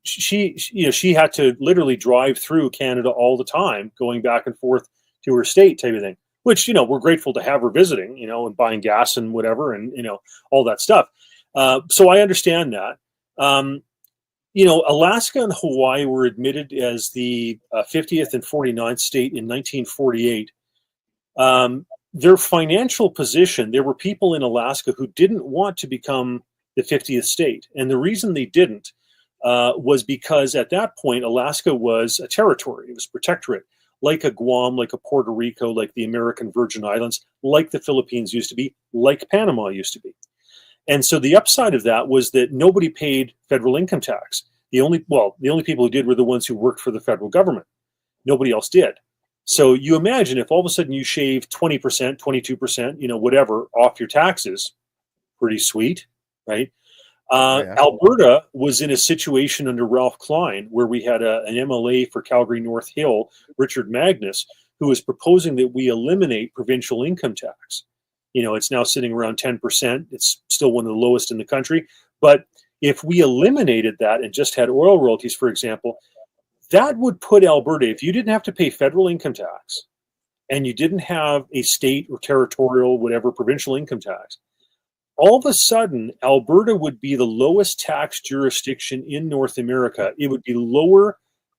she had to literally drive through Canada all the time, going back and forth to her state type of thing, which, we're grateful to have her visiting, and buying gas and whatever, and, all that stuff. So I understand that. Alaska and Hawaii were admitted as the 50th and 49th state in 1948. Their financial position, there were people in Alaska who didn't want to become the 50th state. And the reason they didn't was because at that point, Alaska was a territory. It was a protectorate, like a Guam, like a Puerto Rico, like the American Virgin Islands, like the Philippines used to be, like Panama used to be. And so the upside of that was that nobody paid federal income tax. The only people who did were the ones who worked for the federal government. Nobody else did. So you imagine if all of a sudden you shave 20%, 22%, whatever off your taxes, pretty sweet, right? Yeah. Alberta was in a situation under Ralph Klein where we had an MLA for Calgary North Hill, Richard Magnus, who was proposing that we eliminate provincial income tax. It's now sitting around 10%. It's still one of the lowest in the country. But if we eliminated that and just had oil royalties, for example, that would put Alberta, if you didn't have to pay federal income tax and you didn't have a state or territorial, whatever, provincial income tax, all of a sudden, Alberta would be the lowest tax jurisdiction in North America. It would be lower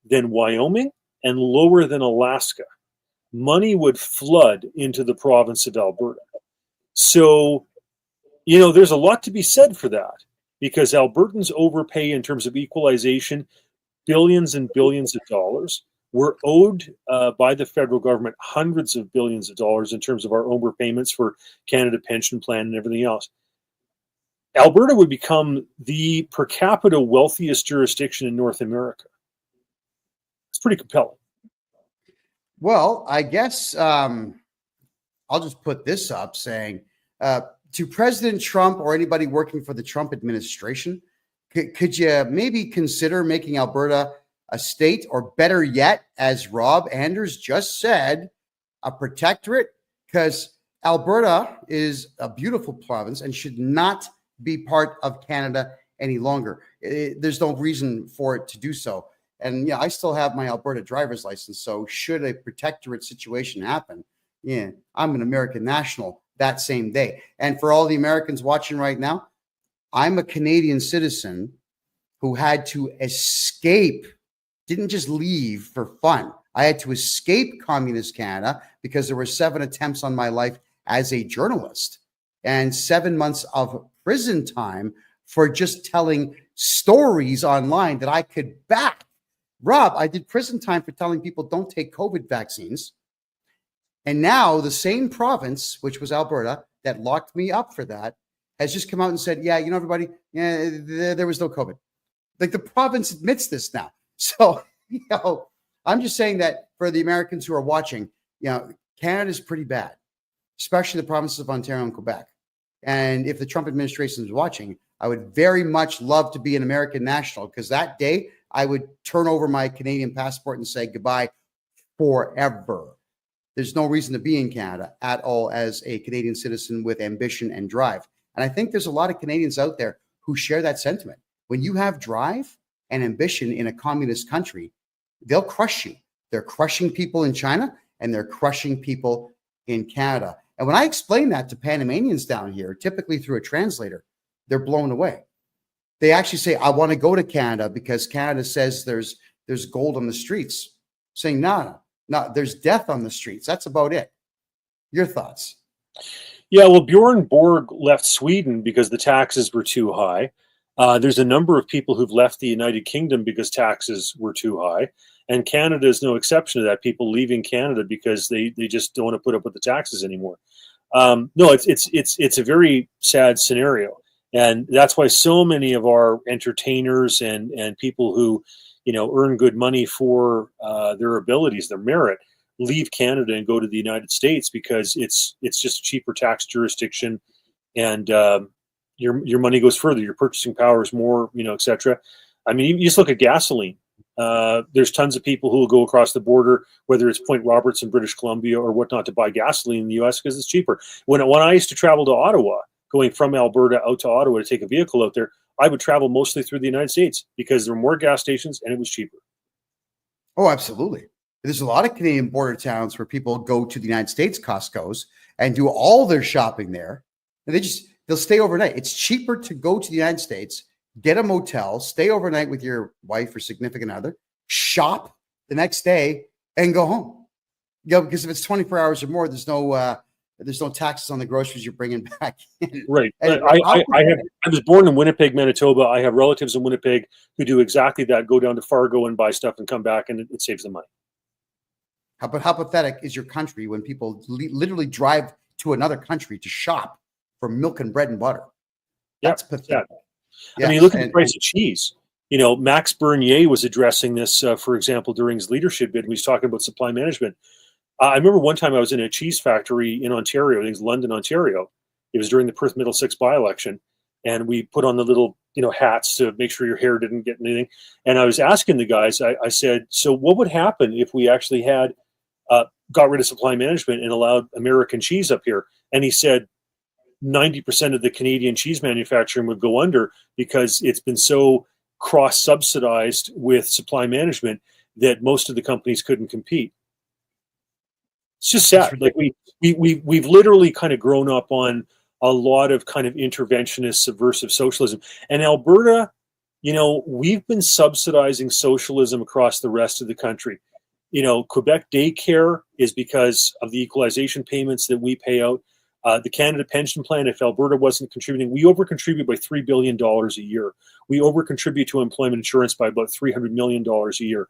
than Wyoming and lower than Alaska. Money would flood into the province of Alberta. So, there's a lot to be said for that because Albertans overpay in terms of equalization, billions and billions of dollars. We're owed by the federal government hundreds of billions of dollars in terms of our overpayments for Canada Pension Plan and everything else. Alberta would become the per capita wealthiest jurisdiction in North America. It's pretty compelling. Well, I guess I'll just put this up saying to President Trump or anybody working for the Trump administration, could you maybe consider making Alberta a state, or better yet, as Rob Anders just said, a protectorate? Because Alberta is a beautiful province and should not be part of Canada any longer. There's no reason for it to do so. And I still have my Alberta driver's license. So should a protectorate situation happen, I'm an American national that same day. And for all the Americans watching right now, I'm a Canadian citizen who had to escape, didn't just leave for fun. I had to escape communist Canada because there were 7 attempts on my life as a journalist and 7 months of prison time for just telling stories online that I could back. Rob, I did prison time for telling people don't take COVID vaccines. And now the same province, which was Alberta, that locked me up for that, has just come out and said, everybody, there was no COVID. Like the province admits this now. So, I'm just saying that for the Americans who are watching, Canada is pretty bad, especially the provinces of Ontario and Quebec. And if the Trump administration is watching, I would very much love to be an American national because that day I would turn over my Canadian passport and say goodbye forever. There's no reason to be in Canada at all as a Canadian citizen with ambition and drive. And I think there's a lot of Canadians out there who share that sentiment. When you have drive and ambition in a communist country, they'll crush you. They're crushing people in China and they're crushing people in Canada. And when I explain that to Panamanians down here, typically through a translator, they're blown away. They actually say, I want to go to Canada because Canada says there's there's gold on the streets, saying, no, there's death on the streets. That's about it. Your thoughts? Yeah, well, Bjorn Borg left Sweden because the taxes were too high. There's a number of people who've left the United Kingdom because taxes were too high. And Canada is no exception to that. People leaving Canada because they just don't want to put up with the taxes anymore. No, it's a very sad scenario. And that's why so many of our entertainers and people who, earn good money for their abilities, their merit, leave Canada and go to the United States because it's just a cheaper tax jurisdiction, and your money goes further. Your purchasing power is more, etc. I mean, you just look at gasoline. There's tons of people who will go across the border, whether it's Point Roberts in British Columbia or whatnot, to buy gasoline in the U.S. because it's cheaper. When I used to travel to Ottawa, going from Alberta out to Ottawa to take a vehicle out there, I would travel mostly through the United States because there were more gas stations and it was cheaper. Oh, absolutely. There's a lot of Canadian border towns where people go to the United States Costco's and do all their shopping there, and they'll stay overnight. It's cheaper to go to the United States, get a motel, stay overnight with your wife or significant other, shop the next day, and go home. Because if it's 24 hours or more, there's no taxes on the groceries you're bringing back in. Right. I was born in Winnipeg, Manitoba. I have relatives in Winnipeg who do exactly that. Go down to Fargo and buy stuff and come back, and it saves them money. How pathetic is your country when people literally drive to another country to shop for milk and bread and butter? That's pathetic. Yes, I mean, look at the price of cheese. Max Bernier was addressing this, for example, during his leadership bid. He was talking about supply management. I remember one time I was in a cheese factory in Ontario. I think it's London, Ontario. It was during the Perth Middlesex by-election. And we put on the little, hats to make sure your hair didn't get anything. And I was asking the guys, I said, so what would happen if we actually had got rid of supply management and allowed American cheese up here? And he said 90% of the Canadian cheese manufacturing would go under because it's been so cross-subsidized with supply management that most of the companies couldn't compete. It's just sad. Like we've literally kind of grown up on a lot of kind of interventionist, subversive socialism. And Alberta, we've been subsidizing socialism across the rest of the country. Quebec daycare is because of the equalization payments that we pay out. The Canada Pension Plan, if Alberta wasn't contributing, we over-contribute by $3 billion a year. We over-contribute to employment insurance by about $300 million a year.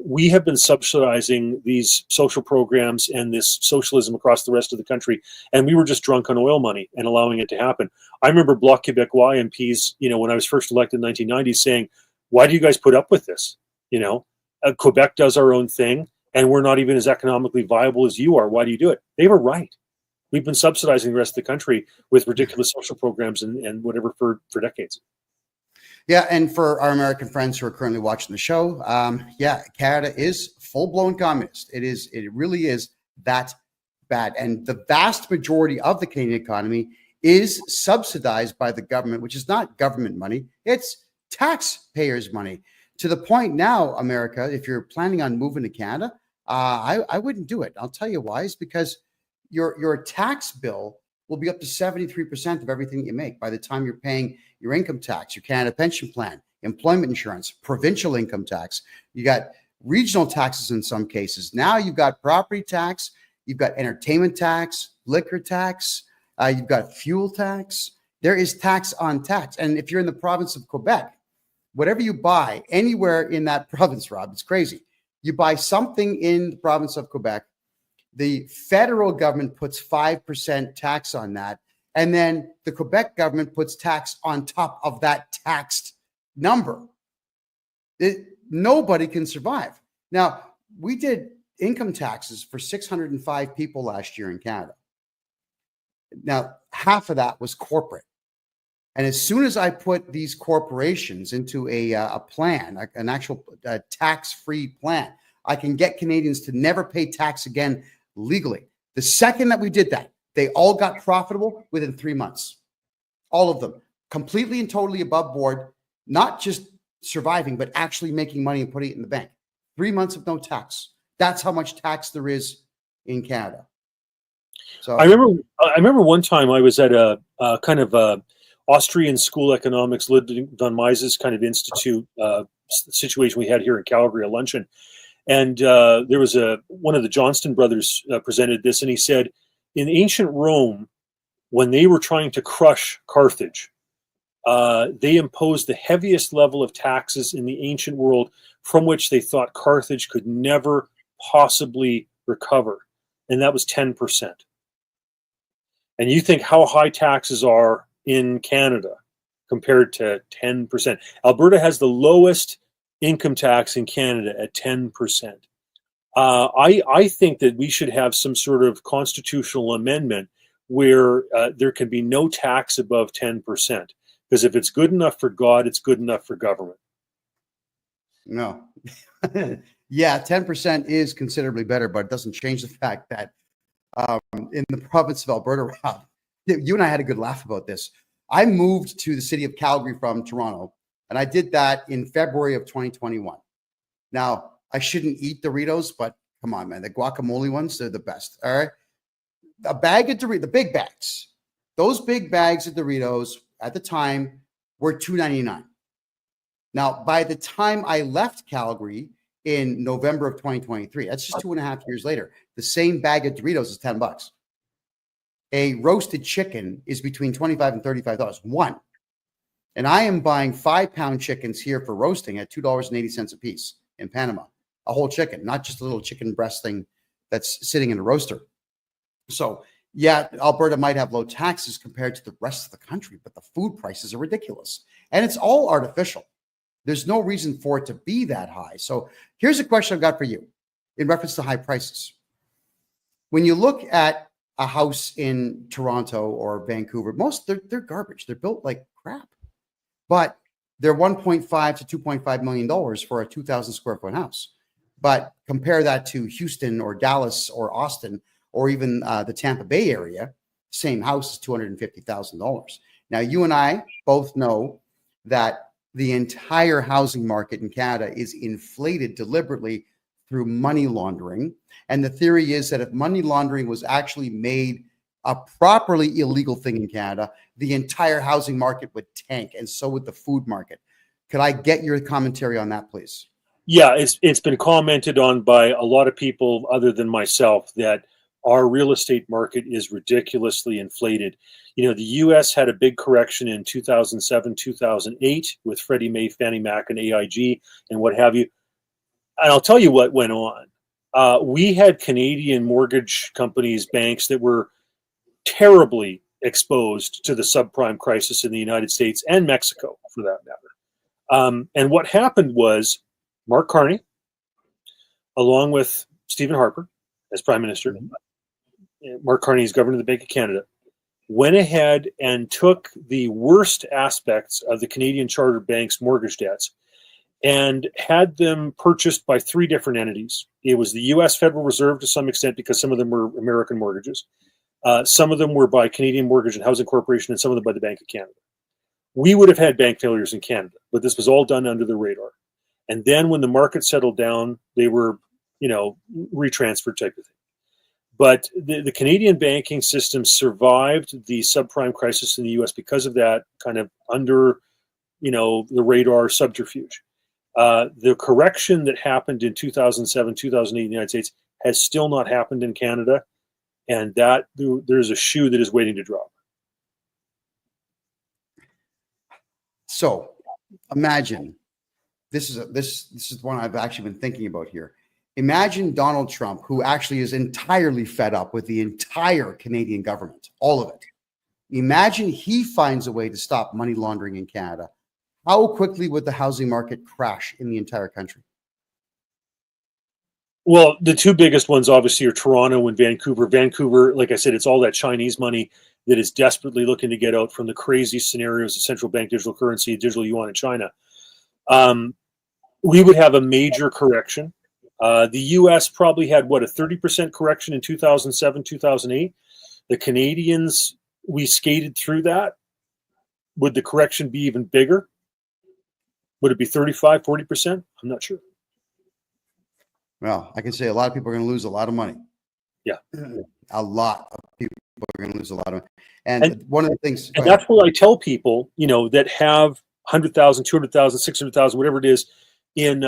We have been subsidizing these social programs and this socialism across the rest of the country, and we were just drunk on oil money and allowing it to happen. I remember Bloc Québécois MPs, when I was first elected in the 1990s, saying, why do you guys put up with this? Quebec does our own thing, and we're not even as economically viable as you are. Why do you do it? They were right. We've been subsidizing the rest of the country with ridiculous social programs and whatever for decades. Yeah, and for our American friends who are currently watching the show, Canada is full-blown communist. It really is that bad. And the vast majority of the Canadian economy is subsidized by the government, which is not government money. It's taxpayers' money. To the point now, America, if you're planning on moving to Canada, I wouldn't do it. I'll tell you why. It's because your tax bill will be up to 73% of everything you make by the time you're paying your income tax, your Canada Pension Plan, employment insurance, provincial income tax. You got regional taxes in some cases. Now you've got property tax, you've got entertainment tax, liquor tax, you've got fuel tax. There is tax on tax. And if you're in the province of Quebec, whatever you buy anywhere in that province, Rob, it's crazy. You buy something in the province of Quebec, the federal government puts 5% tax on that. And then the Quebec government puts tax on top of that taxed number. Nobody can survive. Now, we did income taxes for 605 people last year in Canada. Now, half of that was corporate. And as soon as I put these corporations into a plan, an actual tax-free plan, I can get Canadians to never pay tax again legally. The second that we did that, they all got profitable within 3 months. All of them, completely and totally above board, not just surviving, but actually making money and putting it in the bank. 3 months of no tax. That's how much tax there is in Canada. So I remember one time I was at a kind of a Austrian school economics, Ludwig von Mises kind of institute situation we had here in Calgary, a luncheon. And there was one of the Johnston brothers presented this, and he said, in ancient Rome, when they were trying to crush Carthage, they imposed the heaviest level of taxes in the ancient world, from which they thought Carthage could never possibly recover, and that was 10%. And you think how high taxes are in Canada compared to 10%. Alberta has the lowest income tax in Canada at 10%. I think that we should have some sort of constitutional amendment where there can be no tax above 10%. Because if it's good enough for God, it's good enough for government. No. Yeah, 10% is considerably better, but it doesn't change the fact that in the province of Alberta, Rob, you and I had a good laugh about this. I moved to the city of Calgary from Toronto, and I did that in February of 2021. Now, I shouldn't eat Doritos, but come on, man. The guacamole ones, they're the best. All right. A bag of Doritos, the big bags, those big bags of Doritos at the time were $2.99. Now, by the time I left Calgary in November of 2023, that's just 2.5 years later, the same bag of Doritos is $10. A roasted chicken is between $25 and $35, one. And I am buying 5-pound chickens here for roasting at $2.80 a piece in Panama. A whole chicken, not just a little chicken breast thing that's sitting in a roaster. So, yeah, Alberta might have low taxes compared to the rest of the country, but the food prices are ridiculous. And it's all artificial. There's no reason for it to be that high. So here's a question I've got for you in reference to high prices. When you look at a house in Toronto or Vancouver, they're garbage. They're built like crap, but they're $1.5 to $2.5 million for a 2,000 square foot house. But compare that to Houston or Dallas or Austin or even the Tampa Bay area, same house is $250,000. Now, you and I both know that the entire housing market in Canada is inflated deliberately through money laundering. And the theory is that if money laundering was actually made a properly illegal thing in Canada, the entire housing market would tank, and so would the food market. Could I get your commentary on that, please? Yeah, it's been commented on by a lot of people other than myself that our real estate market is ridiculously inflated. You know, the U.S. had a big correction in 2007, 2008 with Freddie Mae, Fannie Mac, and AIG and what have you. And I'll tell you what went on. We had Canadian mortgage companies, banks that were terribly exposed to the subprime crisis in the United States and Mexico, for that matter. And what happened was Mark Carney, along with Stephen Harper as Prime Minister, Mark Carney is Governor of the Bank of Canada, went ahead and took the worst aspects of the Canadian chartered banks' mortgage debts and had them purchased by 3 different entities. It was the U.S. Federal Reserve to some extent, because some of them were American mortgages. Some of them were by Canadian Mortgage and Housing Corporation, and some of them by the Bank of Canada. We would have had bank failures in Canada, but this was all done under the radar. And then when the market settled down, they were, retransferred type of thing. But the Canadian banking system survived the subprime crisis in the U.S. because of that kind of under, the radar subterfuge. The correction that happened in 2007, 2008 in the United States has still not happened in Canada, and that there's a shoe that is waiting to drop. So imagine, this is one I've actually been thinking about here. Imagine Donald Trump, who actually is entirely fed up with the entire Canadian government, all of it. Imagine he finds a way to stop money laundering in Canada. How quickly would the housing market crash in the entire country? Well, the 2 biggest ones obviously are Toronto and Vancouver. Vancouver, like I said, it's all that Chinese money that is desperately looking to get out from the crazy scenarios of central bank digital currency, digital yuan in China. We would have a major correction. The U.S. probably had, a 30% correction in 2007, 2008. The Canadians, we skated through that. Would the correction be even bigger? Would it be 35, 40%? I'm not sure. Well, I can say a lot of people are going to lose a lot of money. Yeah. A lot of people are going to lose a lot of. And one of the things, and that's what I tell people, that have 100,000, 200,000, 600,000, whatever it is, in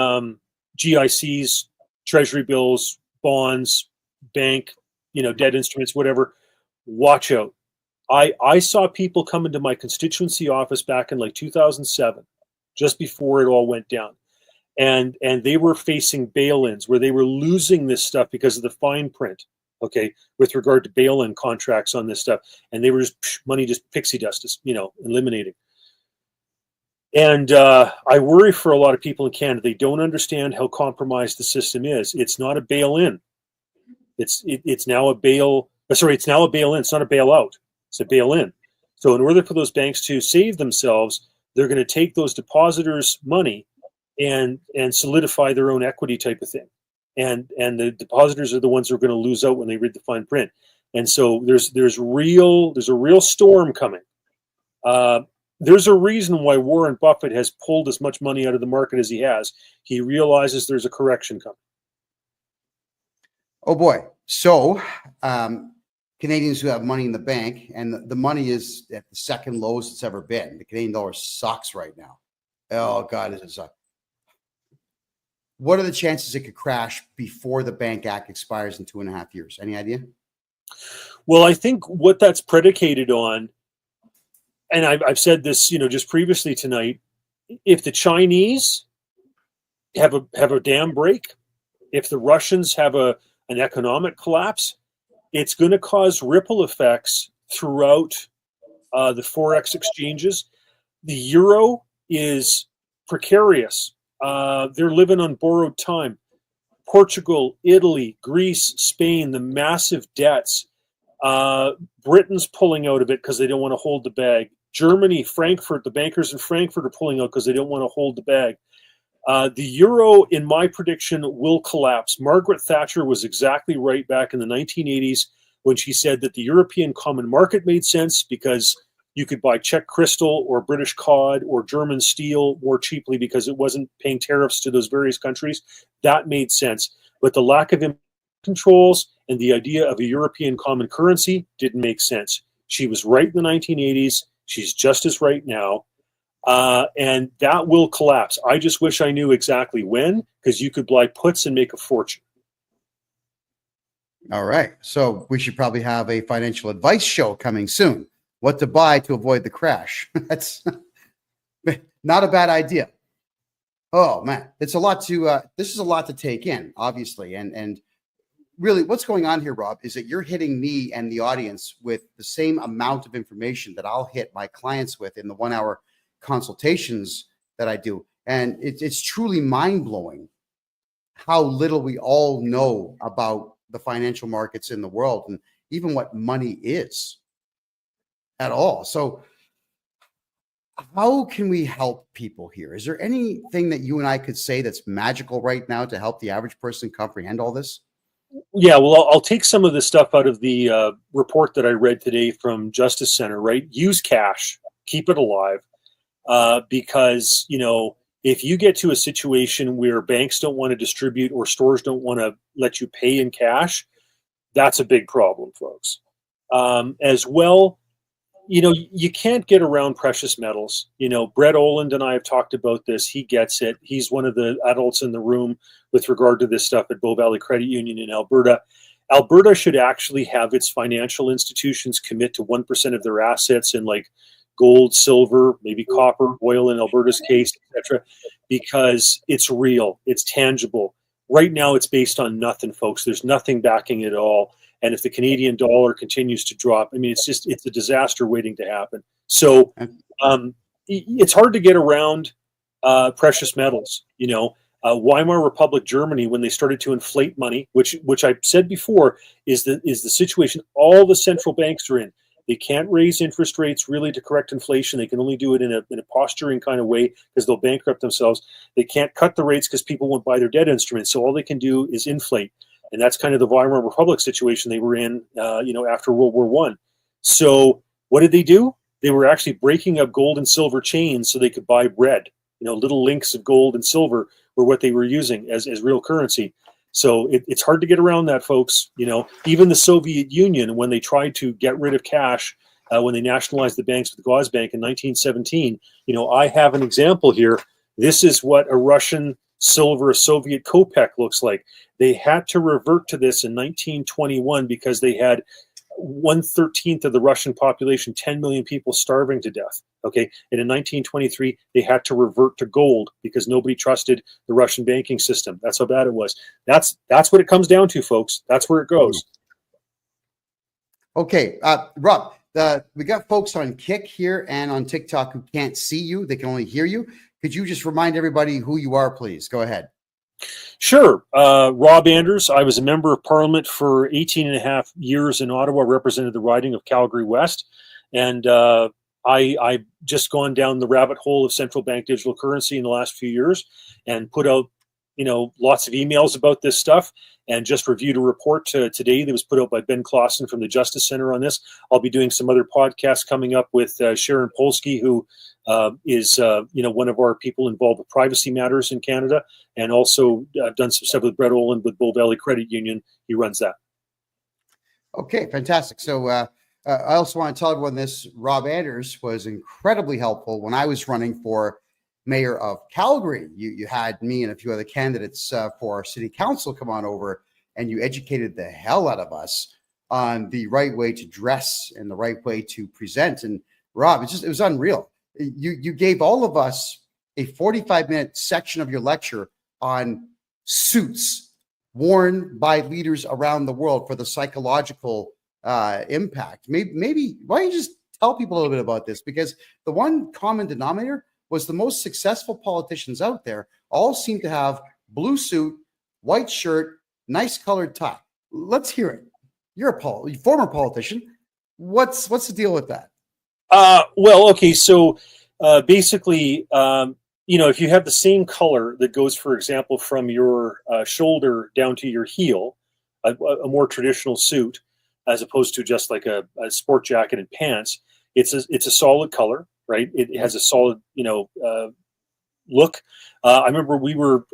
GICs, treasury bills, bonds, bank, debt instruments, whatever. Watch out. I saw people come into my constituency office back in like 2007, just before it all went down. And they were facing bail-ins where they were losing this stuff because of the fine print, okay, with regard to bail-in contracts on this stuff. And they were money just pixie dust, eliminating. And I worry for a lot of people in Canada. They don't understand how compromised the system is. It's not a bail-in. It's now a bail. It's now a bail-in. It's not a bailout. It's a bail-in. So in order for those banks to save themselves, they're going to take those depositors' money and solidify their own equity type of thing. And the depositors are the ones who are going to lose out when they read the fine print. And so there's a real storm coming. There's a reason why Warren Buffett has pulled as much money out of the market as he has. He realizes there's a correction coming. Oh boy. So Canadians who have money in the bank, and the money is at the second lowest it's ever been. The Canadian dollar sucks right now. Oh God, it sucks. What are the chances it could crash before the Bank Act expires in 2.5 years? Any idea? Well, I think what that's predicated on, and I've said this, just previously tonight, if the Chinese have a dam break, if the Russians have an economic collapse, it's going to cause ripple effects throughout the Forex exchanges. The euro is precarious. They're living on borrowed time. Portugal, Italy, Greece, Spain, the massive debts. Britain's pulling out of it because they don't want to hold the bag. Germany, Frankfurt, the bankers in Frankfurt are pulling out because they don't want to hold the bag. The euro, in my prediction, will collapse. Margaret Thatcher was exactly right back in the 1980s when she said that the European common market made sense because you could buy Czech crystal or British cod or German steel more cheaply because it wasn't paying tariffs to those various countries. That made sense. But the lack of controls and the idea of a European common currency didn't make sense. She was right in the 1980s. She's just as right now. And that will collapse. I just wish I knew exactly when, because you could buy puts and make a fortune. All right. So we should probably have a financial advice show coming soon. What to buy to avoid the crash. That's not a bad idea. Oh man, it's a lot to, this is a lot to take in, obviously. And really what's going on here, Rob, is that you're hitting me and the audience with the same amount of information that I'll hit my clients with in the 1 hour consultations that I do. And it's truly mind-blowing how little we all know about the financial markets in the world and even what money is at all. So how can we help people here? Is there anything that you and I could say that's magical right now to help the average person comprehend all this? Yeah, well, I'll take some of the stuff out of the report that I read today from Justice Center, right? Use cash, keep it alive. Because, if you get to a situation where banks don't want to distribute or stores don't want to let you pay in cash, that's a big problem, folks. As well, you can't get around precious metals. Brett Oland and I have talked about this. He gets it. He's one of the adults in the room with regard to this stuff at Bow Valley Credit Union in Alberta. Alberta should actually have its financial institutions commit to 1% of their assets in gold, silver, maybe copper, oil in Alberta's case, etc., because it's real, it's tangible. Right now, it's based on nothing, folks. There's nothing backing it at all. And if the Canadian dollar continues to drop, it's a disaster waiting to happen. So it's hard to get around precious metals. Weimar Republic Germany, when they started to inflate money, which I said before is the situation all the central banks are in. They can't raise interest rates really to correct inflation. They can only do it in a posturing kind of way because they'll bankrupt themselves. They can't cut the rates because people won't buy their debt instruments. So all they can do is inflate. And that's kind of the Weimar Republic situation they were in, after World War I. So what did they do? They were actually breaking up gold and silver chains so they could buy bread. Little links of gold and silver were what they were using as real currency. So it's hard to get around that, folks. Even the Soviet Union, when they tried to get rid of cash, when they nationalized the banks with the Gazbank in 1917, I have an example here. This is what a Russian silver, a Soviet kopeck looks like. They had to revert to this in 1921 because they had 1/13 of the Russian population, 10 million people starving to death. Okay. And in 1923, they had to revert to gold because nobody trusted the Russian banking system. That's how bad it was. That's what it comes down to, folks. That's where it goes. Okay. Rob, we got folks on Kick here and on TikTok who can't see you. They can only hear you. Could you just remind everybody who you are, please? Go ahead. Sure. Rob Anders. I was a member of Parliament for 18 and a half years in Ottawa, represented the riding of Calgary West. And I've just gone down the rabbit hole of central bank digital currency in the last few years and put out, lots of emails about this stuff, and just reviewed a report today that was put out by Ben Clausen from the Justice Center on this. I'll be doing some other podcasts coming up with Sharon Polsky, who is one of our people involved with privacy matters in Canada, and also I've done some stuff with Brett Olin with Bull Valley Credit Union. He runs that. Okay, fantastic. So I also want to tell everyone this. Rob Anders was incredibly helpful when I was running for mayor of Calgary. You had me and a few other candidates for our city council come on over, and you educated the hell out of us on the right way to dress and the right way to present. And Rob, it was unreal. You gave all of us a 45-minute section of your lecture on suits worn by leaders around the world for the psychological impact. Maybe why don't you just tell people a little bit about this? Because the one common denominator was the most successful politicians out there all seem to have blue suit, white shirt, nice colored tie. Let's hear it. You're a former politician. What's the deal with that? Well, okay. So basically, if you have the same color that goes, for example, from your shoulder down to your heel, a more traditional suit, as opposed to just like a sport jacket and pants, it's a solid color, right? It has a solid, look. I remember we were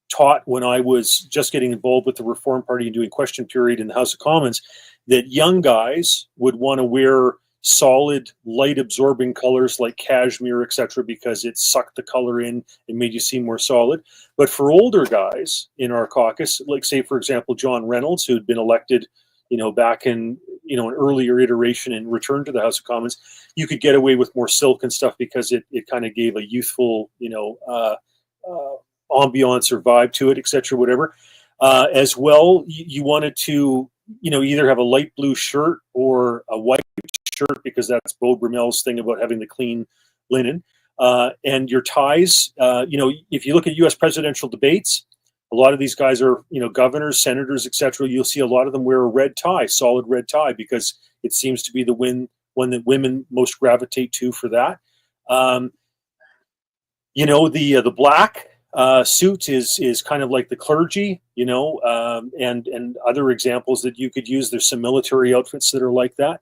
taught when I was just getting involved with the Reform Party and doing question period in the House of Commons that young guys would want to wear solid, light absorbing colors like cashmere, etc., because it sucked the color in and made you seem more solid. But for older guys in our caucus, like say, for example, John Reynolds, who had been elected, back in, an earlier iteration and returned to the House of Commons, you could get away with more silk and stuff because it kind of gave a youthful, ambiance or vibe to it, etc., whatever. As well, you wanted to, either have a light blue shirt or a white shirt, because that's Beau Brumel's thing about having the clean linen. And your ties, if you look at U.S. presidential debates, a lot of these guys are, governors, senators, etc. You'll see a lot of them wear a red tie, solid red tie, because it seems to be the one that women most gravitate to for that. The black suit is kind of like the clergy, and other examples that you could use. There's some military outfits that are like that.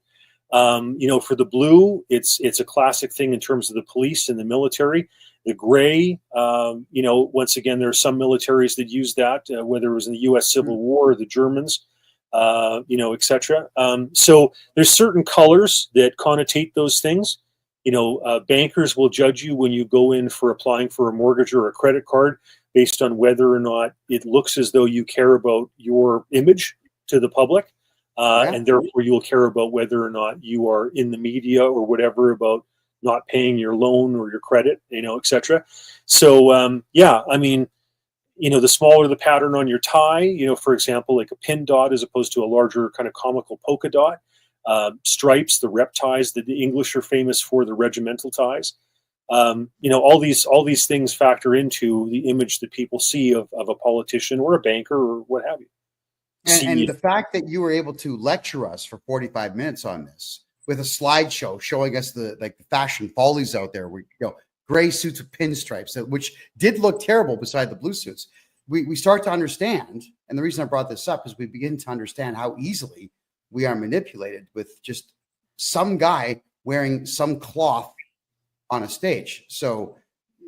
For the blue, it's a classic thing in terms of the police and the military. The gray, once again, there are some militaries that use that, whether it was in the U.S. Civil War or the Germans, etc. So there's certain colors that connotate those things. Bankers will judge you when you go in for applying for a mortgage or a credit card based on whether or not it looks as though you care about your image to the public. And therefore you will care about whether or not you are in the media or whatever about not paying your loan or your credit, etc. So, the smaller the pattern on your tie, for example, like a pin dot as opposed to a larger kind of comical polka dot, stripes, the rep ties that the English are famous for, the regimental ties. All these things factor into the image that people see of a politician or a banker or what have you. And the fact that you were able to lecture us for 45 minutes on this with a slideshow showing us the fashion follies out there, gray suits with pinstripes, which did look terrible beside the blue suits. We start to understand, and the reason I brought this up is we begin to understand how easily we are manipulated with just some guy wearing some cloth on a stage. So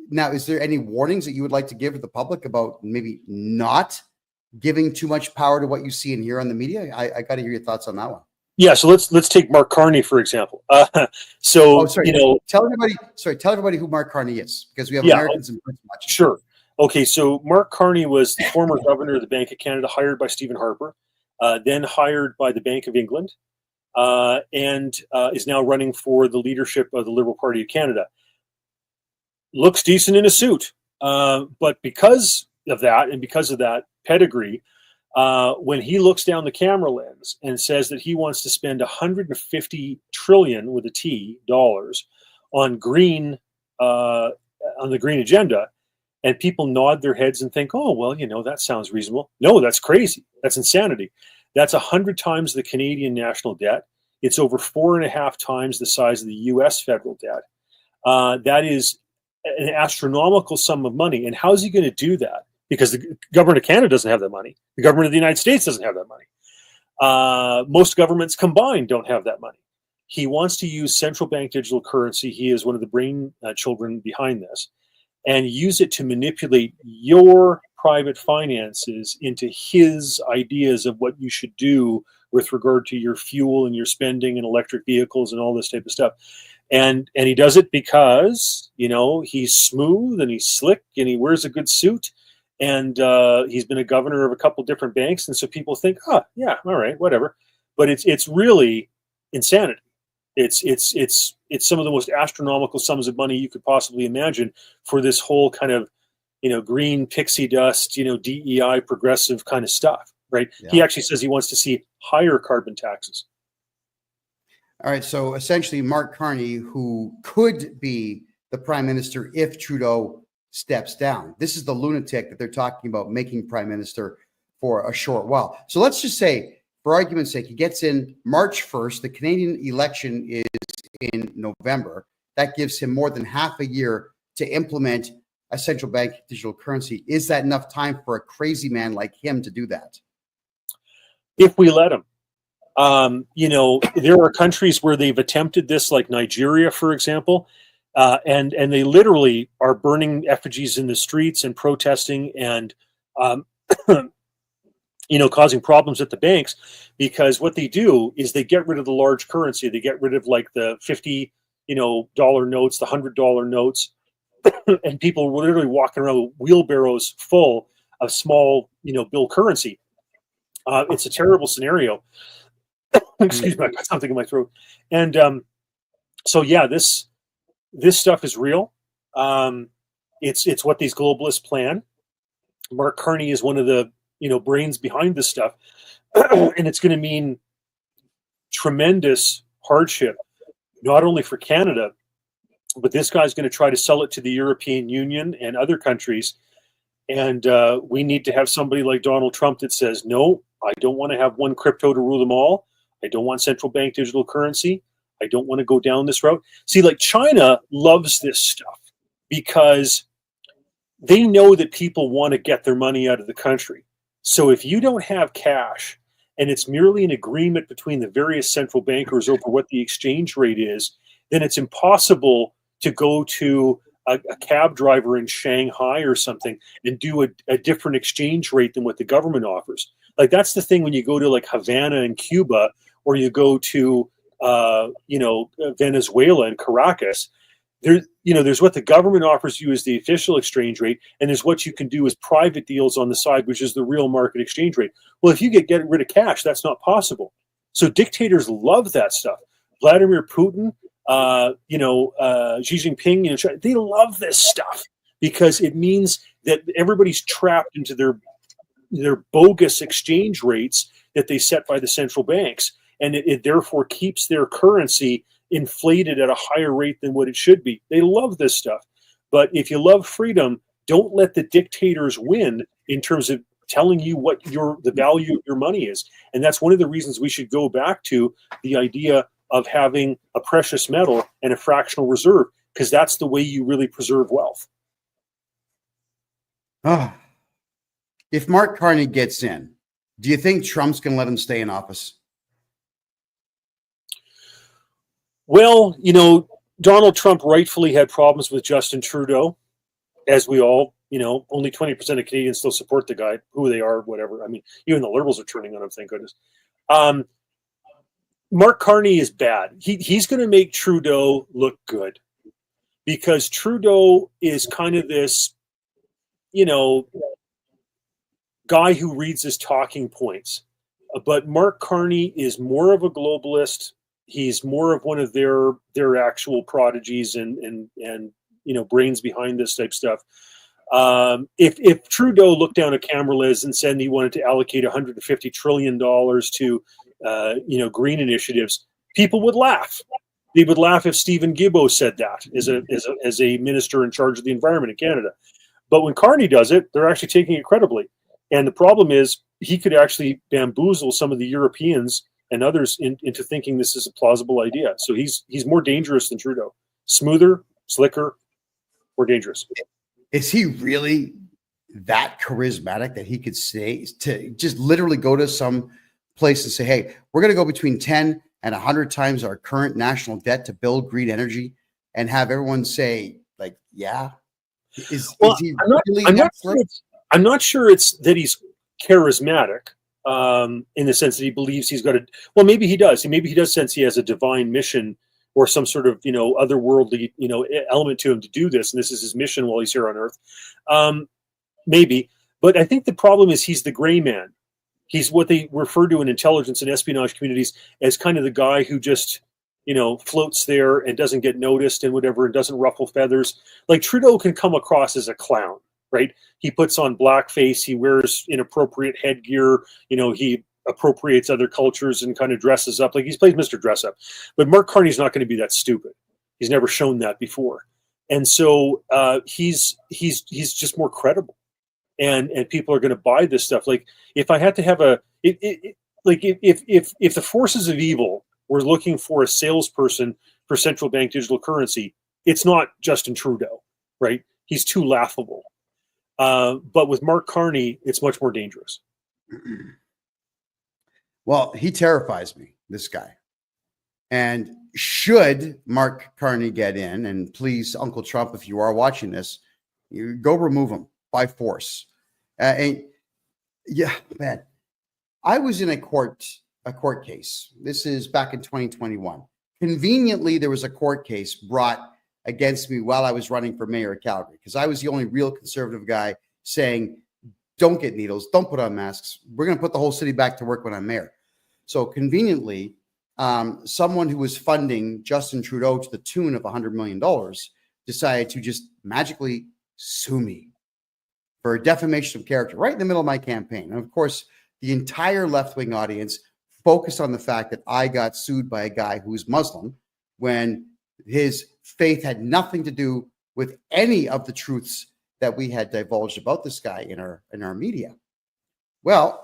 now, is there any warnings that you would like to give to the public about maybe not giving too much power to what you see and hear on the media? I got to hear your thoughts on that one. Yeah, so let's take Mark Carney for example. Tell everybody who Mark Carney is, because we have Yeah, Americans in Britain watching. sure. Okay, so Mark Carney was the former governor of the Bank of Canada, hired by Stephen Harper, then hired by the Bank of England, and is now running for the leadership of the Liberal Party of Canada. Looks decent in a suit, but because of that pedigree, when he looks down the camera lens and says that he wants to spend 150 trillion with a T dollars on green on the green agenda, and people nod their heads and think, oh, well, that sounds reasonable. No, that's crazy. That's insanity. That's 100 times the Canadian national debt. It's over 4.5 times the size of the U.S. federal debt. That is an astronomical sum of money. And how is he going to do that? Because the government of Canada doesn't have that money. The government of the United States doesn't have that money. Most governments combined don't have that money. He wants to use central bank digital currency. He is one of the brain children behind this, and use it to manipulate your private finances into his ideas of what you should do with regard to your fuel and your spending and electric vehicles and all this type of stuff. And he does it because, he's smooth and he's slick and he wears a good suit. And he's been a governor of a couple different banks. And so people think, oh, yeah, all right, whatever. But it's really insanity. It's some of the most astronomical sums of money you could possibly imagine for this whole kind of, green pixie dust, DEI progressive kind of stuff, right? Yeah. He actually says he wants to see higher carbon taxes. All right. So essentially, Mark Carney, who could be the prime minister if Trudeau steps down. This is the lunatic that they're talking about making prime minister for a short while. So let's just say, for argument's sake, he gets in March 1st. The Canadian election is in November. That gives him more than half a year to implement a central bank digital currency. Is that enough time for a crazy man like him to do that? If we let him. There are countries where they've attempted this, like Nigeria, for example, and they literally are burning effigies in the streets and protesting and causing problems at the banks, because what they do is they get rid of the large currency. They get rid of like the $50 dollar notes, the $100 notes, and people were literally walking around with wheelbarrows full of small, bill currency. It's a terrible scenario. Excuse me, I got something in my throat. And so yeah, this stuff is real. It's what these globalists plan. Mark Carney is one of the brains behind this stuff, and it's going to mean tremendous hardship, not only for Canada, but this guy's going to try to sell it to the European Union and other countries. And we need to have somebody like Donald Trump that says, no, I don't want to have one crypto to rule them all. I don't want central bank digital currency. I don't want to go down this route. See, like China loves this stuff because they know that people want to get their money out of the country. So if you don't have cash and it's merely an agreement between the various central bankers over what the exchange rate is, then it's impossible to go to a cab driver in Shanghai or something and do a different exchange rate than what the government offers. Like that's the thing when you go to like Havana in Cuba, or you go to Venezuela and Caracas. There's what the government offers you as the official exchange rate, and there's what you can do as private deals on the side, which is the real market exchange rate. Well, if you get rid of cash, that's not possible. So dictators love that stuff. Vladimir Putin, Xi Jinping, they love this stuff because it means that everybody's trapped into their bogus exchange rates that they set by the central banks, and it therefore keeps their currency inflated at a higher rate than what it should be. They love this stuff. But if you love freedom, don't let the dictators win in terms of telling you what the value of your money is. And that's one of the reasons we should go back to the idea of having a precious metal and a fractional reserve, because that's the way you really preserve wealth. If Mark Carney gets in, do you think Trump's going to let him stay in office? Well, Donald Trump rightfully had problems with Justin Trudeau, as we all only 20% of Canadians still support the guy, who they are, whatever. I mean, even the Liberals are turning on him, thank goodness. Mark Carney is bad. He's going to make Trudeau look good, because Trudeau is kind of this, guy who reads his talking points. But Mark Carney is more of a globalist. He's more of one of their actual prodigies and brains behind this type stuff. If Trudeau looked down at camera, Liz, and said he wanted to allocate $150 trillion to green initiatives, people would laugh. They would laugh if Stephen Guilbeault said that as a minister in charge of the environment in Canada. But when Carney does it, they're actually taking it credibly. And the problem is he could actually bamboozle some of the Europeans and others into thinking this is a plausible idea. So he's more dangerous than Trudeau. Smoother, slicker, more dangerous. Is he really that charismatic that he could say to just literally go to some place and say, hey, we're going to go between 10 and 100 times our current national debt to build green energy, and have everyone say, like, yeah? Is he really I'm not sure it's that he's charismatic in the sense that he believes he's got well, maybe he does. Maybe he does sense he has a divine mission or some sort of, otherworldly, element to him to do this. And this is his mission while he's here on Earth. Maybe. But I think the problem is he's the gray man. He's what they refer to in intelligence and espionage communities as kind of the guy who just, floats there and doesn't get noticed and whatever, and doesn't ruffle feathers. Like Trudeau can come across as a clown, right? He puts on blackface. He wears inappropriate headgear. He appropriates other cultures and kind of dresses up. Like, he plays Mr. Dress Up. But Mark Carney's not going to be that stupid. He's never shown that before. And so he's just more credible. And people are going to buy this stuff. Like, if I had to have if the forces of evil were looking for a salesperson for central bank digital currency, it's not Justin Trudeau, right? He's too laughable. But with Mark Carney, it's much more dangerous. Well, he terrifies me, this guy. And should Mark Carney get in, and please, Uncle Trump, if you are watching this, you go remove him by force. And yeah, man, I was in a court case. This is back in 2021. Conveniently, there was a court case brought against me while I was running for mayor of Calgary, because I was the only real conservative guy saying, don't get needles, don't put on masks. We're going to put the whole city back to work when I'm mayor. So conveniently, someone who was funding Justin Trudeau to the tune of $100 million decided to just magically sue me for defamation of character right in the middle of my campaign. And of course, the entire left-wing audience focused on the fact that I got sued by a guy who's Muslim when his faith had nothing to do with any of the truths that we had divulged about this guy in our media. Well,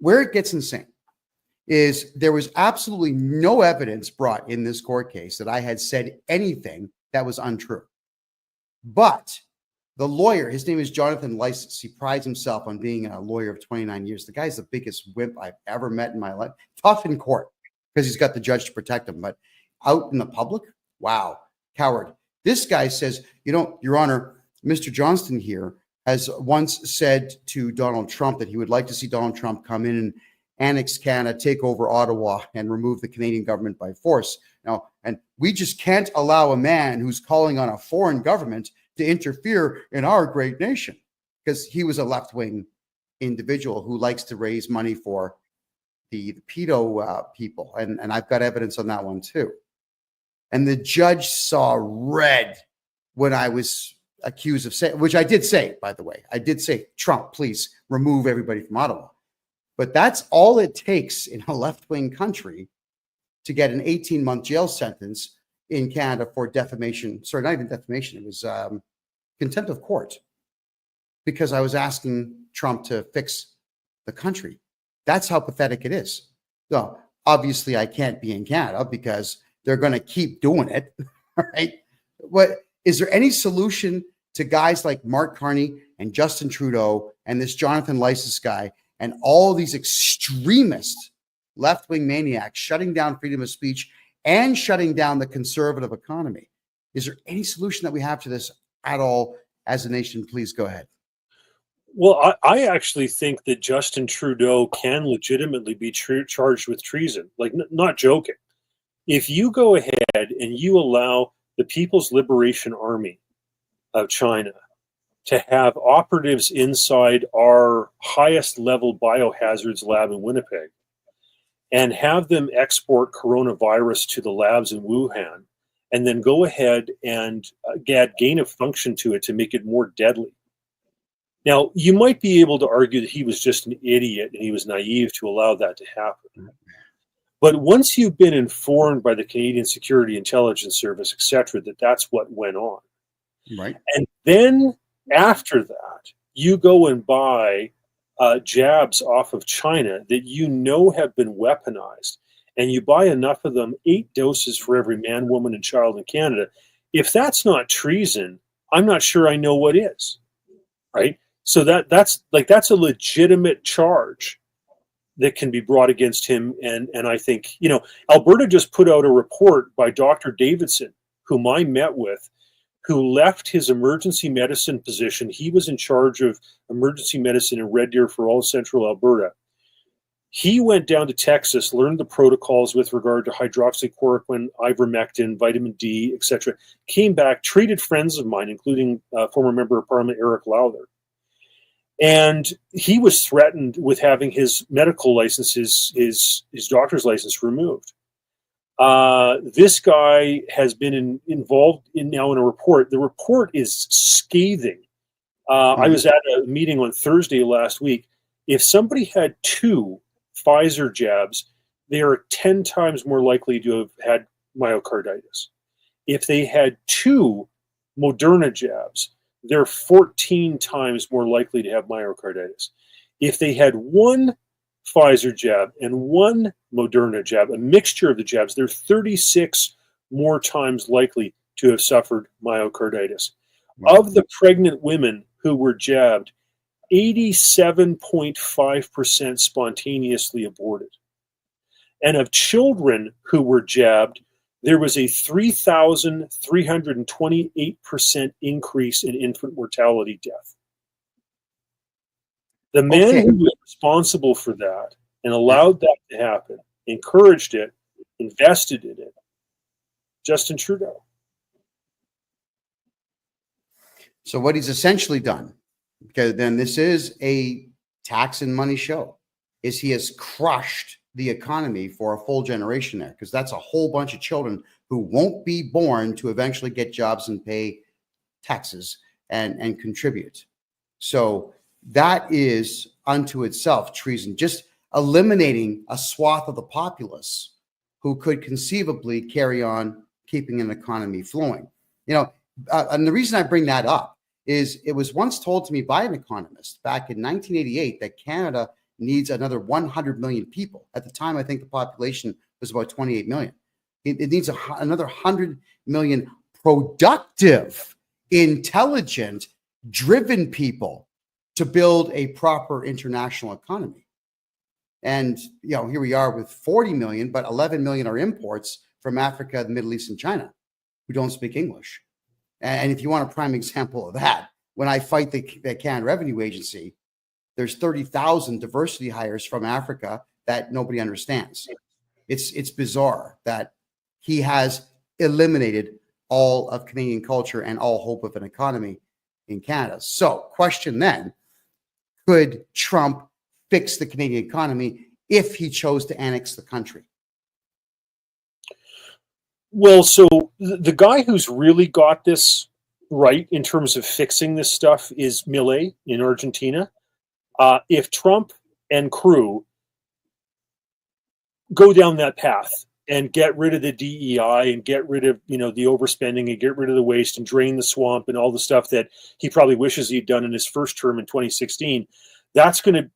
where it gets insane is there was absolutely no evidence brought in this court case that I had said anything that was untrue. But the lawyer, his name is Jonathan Lysis. He prides himself on being a lawyer of 29 years. The guy's the biggest wimp I've ever met in my life. Tough in court because he's got the judge to protect him. But out in the public, wow, coward. This guy says, Your Honor, Mr. Johnston here has once said to Donald Trump that he would like to see Donald Trump come in and annex Canada, take over Ottawa, and remove the Canadian government by force. Now, and we just can't allow a man who's calling on a foreign government to interfere in our great nation, because he was a left-wing individual who likes to raise money for the pedo people. And I've got evidence on that one too. And the judge saw red when I was accused of saying, which I did say, by the way, I did say, Trump, please remove everybody from Ottawa. But that's all it takes in a left-wing country to get an 18-month jail sentence in Canada for defamation. Sorry, not even defamation. It was contempt of court, because I was asking Trump to fix the country. That's how pathetic it is. So obviously I can't be in Canada because they're going to keep doing it. Right? What is there any solution to guys like Mark Carney and Justin Trudeau and this Jonathan Lysis guy and all these extremist left-wing maniacs shutting down freedom of speech and shutting down the conservative economy? Is there any solution that we have to this at all? as a nation? Please go ahead. Well, I actually think that Justin Trudeau can legitimately be charged with treason. Like, not joking. If you go ahead and you allow the People's Liberation Army of China to have operatives inside our highest level biohazards lab in Winnipeg and have them export coronavirus to the labs in Wuhan, and then go ahead and add gain of function to it to make it more deadly. Now, you might be able to argue that he was just an idiot and he was naive to allow that to happen. But once you've been informed by the Canadian Security Intelligence Service, et cetera, that that's what went on, right? And then after that, you go and buy jabs off of China that you know have been weaponized, and you buy enough of them, 8 doses for every man, woman, and child in Canada. If that's not treason, I'm not sure I know what is, right? So that's a legitimate charge that can be brought against him. And I think, Alberta just put out a report by Dr. Davidson, whom I met with, who left his emergency medicine position. He was in charge of emergency medicine in Red Deer for all central Alberta. He went down to Texas, learned the protocols with regard to hydroxychloroquine, ivermectin, vitamin D, etc. Came back, treated friends of mine, including former member of Parliament Eric Lowther. And he was threatened with having his medical licenses, his doctor's license removed. This guy has been involved now in a report. The report is scathing. I was at a meeting on Thursday last week. If somebody had 2 Pfizer jabs, they are 10 times more likely to have had myocarditis. If they had 2 Moderna jabs, they're 14 times more likely to have myocarditis. If they had 1 Pfizer jab and 1 Moderna jab, a mixture of the jabs, they're 36 more times likely to have suffered myocarditis. Of the pregnant women who were jabbed, 87.5% spontaneously aborted. And of children who were jabbed, there was a 3,328% increase in infant mortality death. The man who was responsible for that and allowed that to happen, encouraged it, invested in it, Justin Trudeau. So what he's essentially done, because then this is a tax and money show, is he has crushed the economy for a full generation there, because that's a whole bunch of children who won't be born to eventually get jobs and pay taxes and contribute. So that is unto itself treason, just eliminating a swath of the populace who could conceivably carry on keeping an economy flowing. And the reason I bring that up is it was once told to me by an economist back in 1988 that Canada needs another 100 million people. At the time, I think the population was about 28 million. It needs another 100 million productive, intelligent, driven people to build a proper international economy. And, here we are with 40 million, but 11 million are imports from Africa, the Middle East, and China who don't speak English. And if you want a prime example of that, when I fight the Canada Revenue Agency, there's 30,000 diversity hires from Africa that nobody understands. It's bizarre that he has eliminated all of Canadian culture and all hope of an economy in Canada. So, question then, could Trump fix the Canadian economy if he chose to annex the country? Well, so the guy who's really got this right in terms of fixing this stuff is Milei in Argentina. If Trump and crew go down that path and get rid of the DEI and get rid of, the overspending and get rid of the waste and drain the swamp and all the stuff that he probably wishes he'd done in his first term in 2016, it's going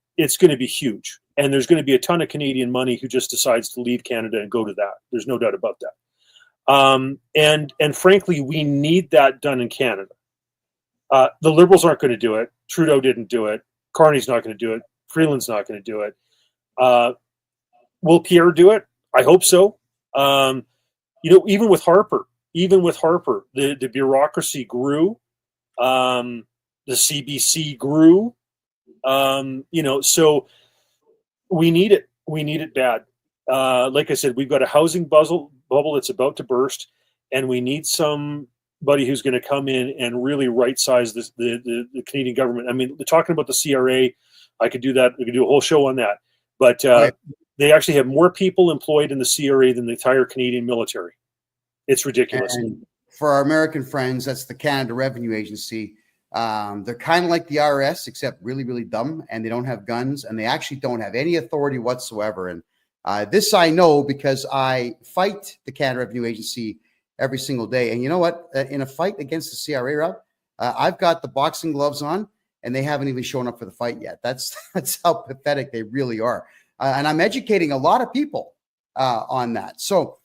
to be huge. And there's going to be a ton of Canadian money who just decides to leave Canada and go to that. There's no doubt about that. And frankly, we need that done in Canada. The Liberals aren't going to do it. Trudeau didn't do it. Carney's not going to do it. Freeland's not going to do it. Will Pierre do it? I hope so. Even with Harper, the bureaucracy grew The CBC grew. So we need it. We need it bad. Like I said, we've got a housing bubble that's about to burst, and we need somebody who's going to come in and really right size the Canadian government. I mean, talking about the CRA, I could do that. We could do a whole show on that. But they actually have more people employed in the CRA than the entire Canadian military. It's ridiculous. And for our American friends, that's the Canada Revenue Agency. They're kind of like the IRS, except really, really dumb, and they don't have guns, and they actually don't have any authority whatsoever. And this I know because I fight the Canada Revenue Agency every single day. And you know what? In a fight against the CRA, Rob, I've got the boxing gloves on, and they haven't even shown up for the fight yet. That's how pathetic they really are. And I'm educating a lot of people on that. So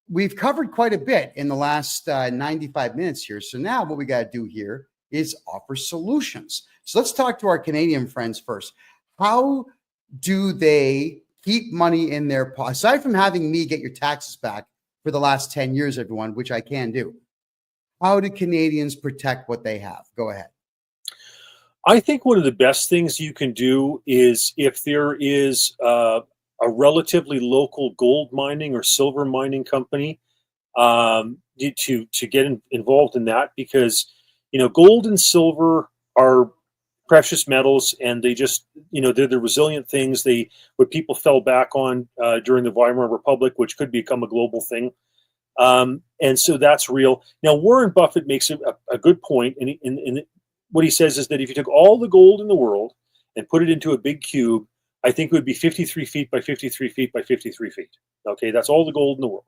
we've covered quite a bit in the last 95 minutes here. So now what we got to do here is offer solutions. So let's talk to our Canadian friends first. How do they keep money in their pocket? Aside from having me get your taxes back for the last 10 years, everyone, which I can do, how do Canadians protect what they have? Go ahead. I think one of the best things you can do is if there is a relatively local gold mining or silver mining company, to get involved in that, because gold and silver are precious metals, and they just they're the resilient things. What people fell back on during the Weimar Republic, which could become a global thing, and so that's real. Now Warren Buffett makes a good point, and what he says is that if you took all the gold in the world and put it into a big cube, I think it would be 53 feet by 53 feet by 53 feet. Okay, that's all the gold in the world.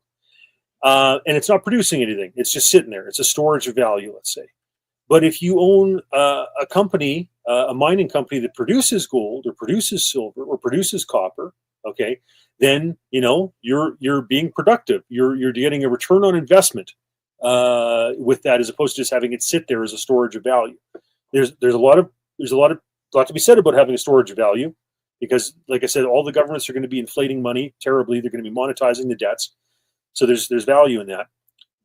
And it's not producing anything. It's just sitting there. It's a storage of value, let's say. But if you own a company, a mining company that produces gold or produces silver or produces copper, okay, then you're being productive. You're getting a return on investment with that, as opposed to just having it sit there as a storage of value. There's a lot to be said about having a storage of value, because, like I said, all the governments are going to be inflating money terribly. They're going to be monetizing the debts, so there's value in that.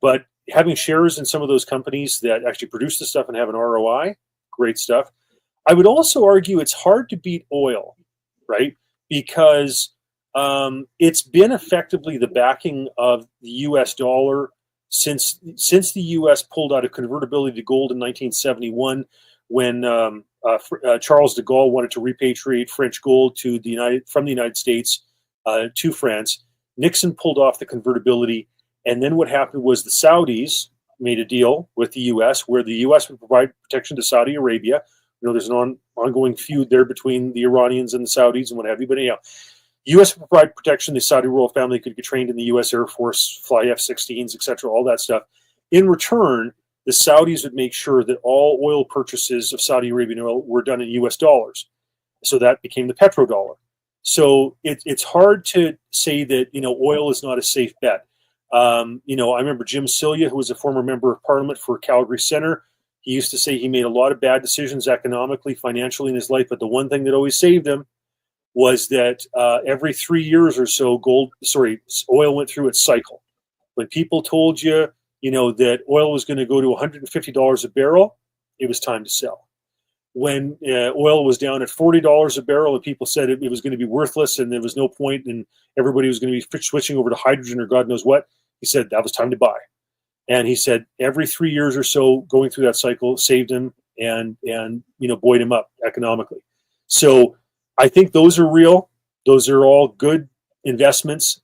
But having shares in some of those companies that actually produce the stuff and have an ROI, great stuff. I would also argue it's hard to beat oil, right? Because it's been effectively the backing of the U.S. dollar since the U.S. pulled out of convertibility to gold in 1971, when Charles de Gaulle wanted to repatriate French gold from the United States to France. Nixon pulled off the convertibility, and then what happened was the Saudis made a deal with the U.S. where the U.S. would provide protection to Saudi Arabia. There's an ongoing feud there between the Iranians and the Saudis and what have you. But anyhow, U.S. would provide protection. The Saudi royal family could get trained in the U.S. Air Force, fly F-16s, etc., all that stuff. In return, the Saudis would make sure that all oil purchases of Saudi Arabian oil were done in U.S. dollars. So that became the petrodollar. So it's hard to say that oil is not a safe bet. I remember Jim Cilia, who was a former member of Parliament for Calgary Centre. He used to say he made a lot of bad decisions economically, financially in his life, but the one thing that always saved him was that every 3 years or so, oil went through its cycle. When people told you, that oil was going to go to $150 a barrel, it was time to sell. When oil was down at $40 a barrel and people said it was going to be worthless and there was no point and everybody was going to be switching over to hydrogen or God knows what, he said that was time to buy. And he said every 3 years or so going through that cycle saved him and buoyed him up economically. So I think those are real. Those are all good investments.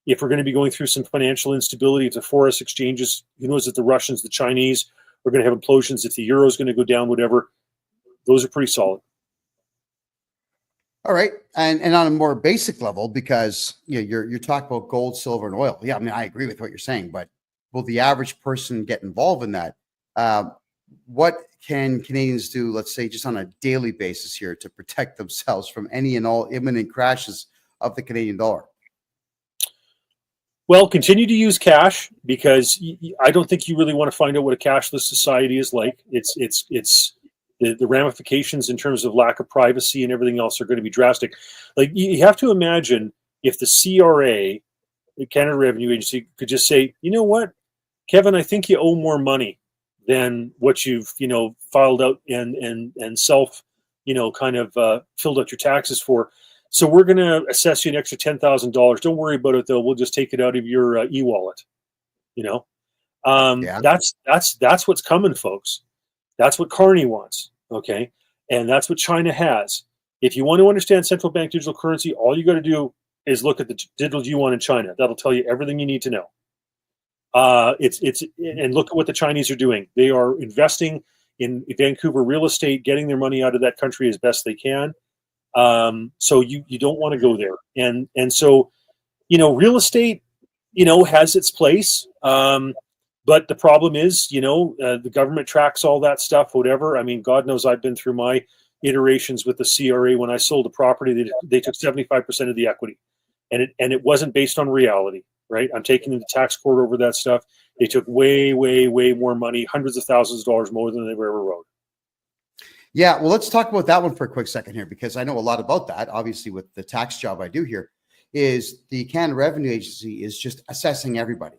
If we're going to be going through some financial instability, if the forex exchanges, who knows if the Russians, the Chinese are going to have implosions, if the euro is going to go down, whatever, those are pretty solid. All right. And on a more basic level, because you're talking about gold, silver, and oil. Yeah, I mean, I agree with what you're saying, but will the average person get involved in that? What can Canadians do, let's say, just on a daily basis here to protect themselves from any and all imminent crashes of the Canadian dollar? Well, continue to use cash, because I don't think you really want to find out what a cashless society is like. It's the ramifications in terms of lack of privacy and everything else are going to be drastic. Like, you have to imagine if the CRA, the Canada Revenue Agency, could just say, you know what, Kevin, I think you owe more money than what you've, filed out and self, kind of filled out your taxes for. So we're going to assess you an extra $10,000. Don't worry about it though. We'll just take it out of your e-wallet. Yeah. That's what's coming, folks. That's what Carney wants. Okay. And that's what China has. If you want to understand central bank digital currency, all you got to do is look at the digital yuan in China. That'll tell you everything you need to know. And look at what the Chinese are doing. They are investing in Vancouver real estate, getting their money out of that country as best they can. So you don't want to go there. And so, real estate, has its place. But the problem is, the government tracks all that stuff, whatever. I mean, God knows I've been through my iterations with the CRA. When I sold a property, they took 75% of the equity, and it wasn't based on reality, right? I'm taking the tax court over that stuff. They took way, way, way more money, hundreds of thousands of dollars more than they ever wrote. Yeah, well, let's talk about that one for a quick second here, because I know a lot about that. Obviously, with the tax job I do here, is the Canada Revenue Agency is just assessing everybody.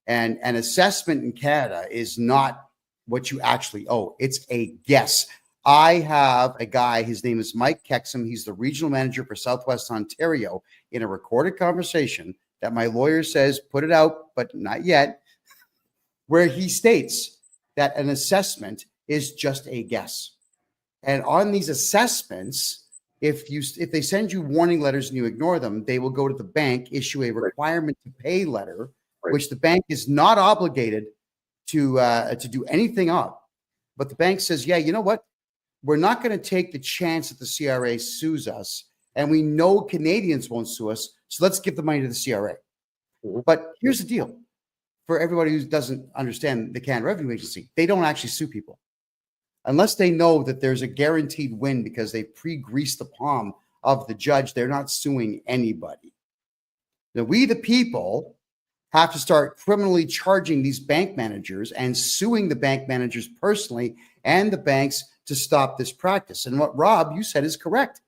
And an assessment in Canada is not what you actually owe. It's a guess. I have a guy, his name is Mike Kexum. He's the regional manager for Southwest Ontario, in a recorded conversation that my lawyer says, put it out, but not yet, where he states that an assessment is just a guess. And on these assessments, if they send you warning letters and you ignore them, they will go to the bank, issue a requirement to pay letter, which the bank is not obligated to do anything of. But the bank says, yeah, you know what? We're not going to take the chance that the CRA sues us, and we know Canadians won't sue us, so let's give the money to the CRA. But here's the deal. For everybody who doesn't understand the Canada Revenue Agency, they don't actually sue people unless they know that there's a guaranteed win because they pre-greased the palm of the judge. They're not suing anybody. Now, we, the people, have to start criminally charging these bank managers and suing the bank managers personally and the banks to stop this practice. And what Rob, you said is correct,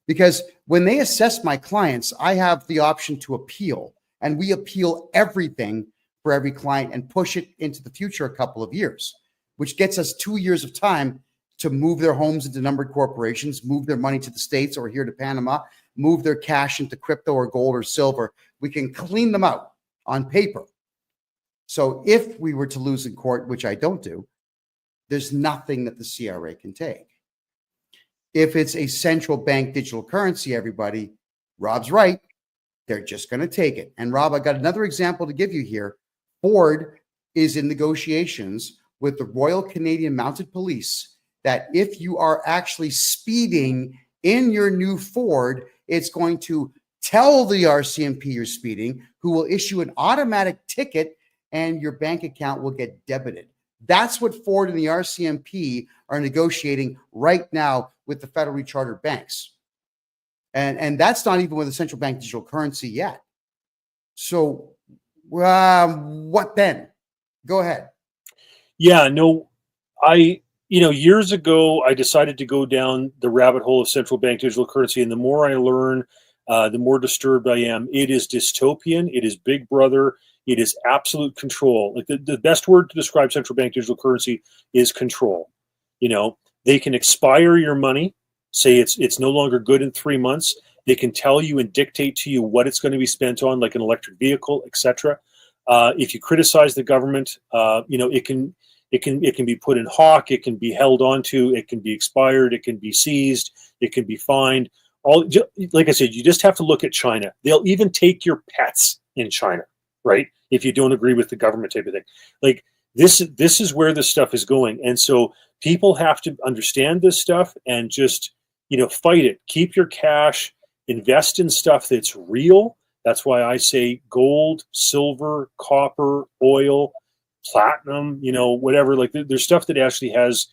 because when they assess my clients, I have the option to appeal, and we appeal everything for every client and push it into the future a couple of years, which gets us 2 years of time to move their homes into numbered corporations, move their money to the States or here to Panama, move their cash into crypto or gold or silver. We can clean them out on paper. So if we were to lose in court, which I don't do, there's nothing that the CRA can take. If it's a central bank digital currency, everybody, Rob's right. They're just going to take it. And Rob, I got another example to give you here. Ford is in negotiations with the Royal Canadian Mounted Police that if you are actually speeding in your new Ford, it's going to tell the RCMP you're speeding, who will issue an automatic ticket and your bank account will get debited. That's what Ford and the RCMP are negotiating right now with the federally chartered banks. And that's not even with the central bank digital currency yet. So what then? Go ahead. Yeah, no, years ago, I decided to go down the rabbit hole of central bank digital currency. And the more I learn, the more disturbed I am. It is dystopian. It is Big Brother. It is absolute control. Like the best word to describe central bank digital currency is control. They can expire your money, say it's no longer good in 3 months. They can tell you and dictate to you what it's going to be spent on, like an electric vehicle, etc. If you criticize the government, it can be put in hawk. It can be held onto. It can be expired. It can be seized. It can be fined. Like I said, you just have to look at China. They'll even take your pets in China, right? If you don't agree with the government type of thing. Like this is where this stuff is going. And so people have to understand this stuff and just, fight it. Keep your cash, invest in stuff that's real. That's why I say gold, silver, copper, oil, platinum, whatever. Like there's stuff that actually has,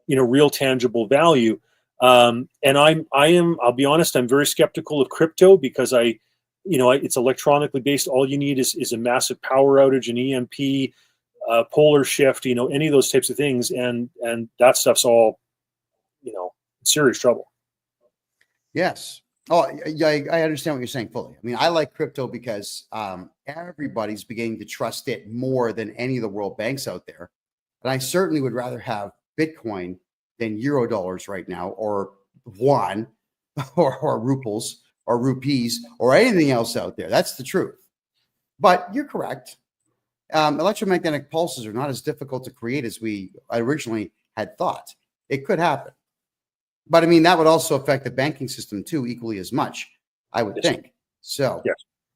real tangible value. And I'll be honest, I'm very skeptical of crypto because it's electronically based. All you need is a massive power outage, an EMP, polar shift, any of those types of things. And that stuff's all, serious trouble. Yes. Oh, yeah, I understand what you're saying fully. I mean, I like crypto because everybody's beginning to trust it more than any of the world banks out there. And I certainly would rather have Bitcoin than euro dollars right now, or yuan, or ruples, or rupees, or anything else out there. That's the truth. But you're correct. Electromagnetic pulses are not as difficult to create as we originally had thought. It could happen. But I mean, that would also affect the banking system too, equally as much, I would think. So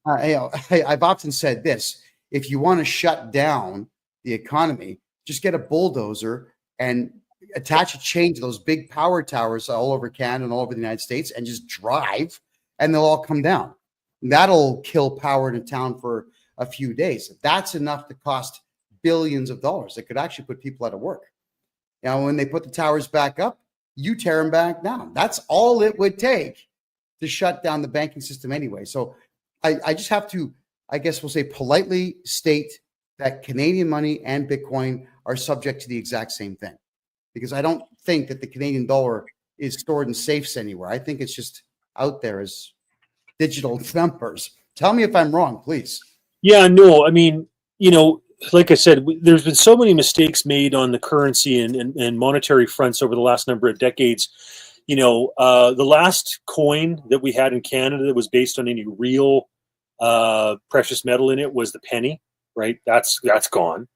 I've often said this: if you want to shut down the economy, just get a bulldozer and attach a chain to those big power towers all over Canada and all over the United States, and just drive, and they'll all come down. That'll kill power in a town for a few days. That's enough to cost billions of dollars. It could actually put people out of work. Now, when they put the towers back up, you tear them back down. That's all it would take to shut down the banking system anyway. So I just have to, I guess we'll say, politely state that Canadian money and Bitcoin are subject to the exact same thing, because I don't think that the Canadian dollar is stored in safes anywhere. I think it's just out there as digital numbers. Tell me if I'm wrong, please. Yeah, no, I mean, like I said, there's been so many mistakes made on the currency and monetary fronts over the last number of decades. The last coin that we had in Canada that was based on any real precious metal in it was the penny, right? That's gone.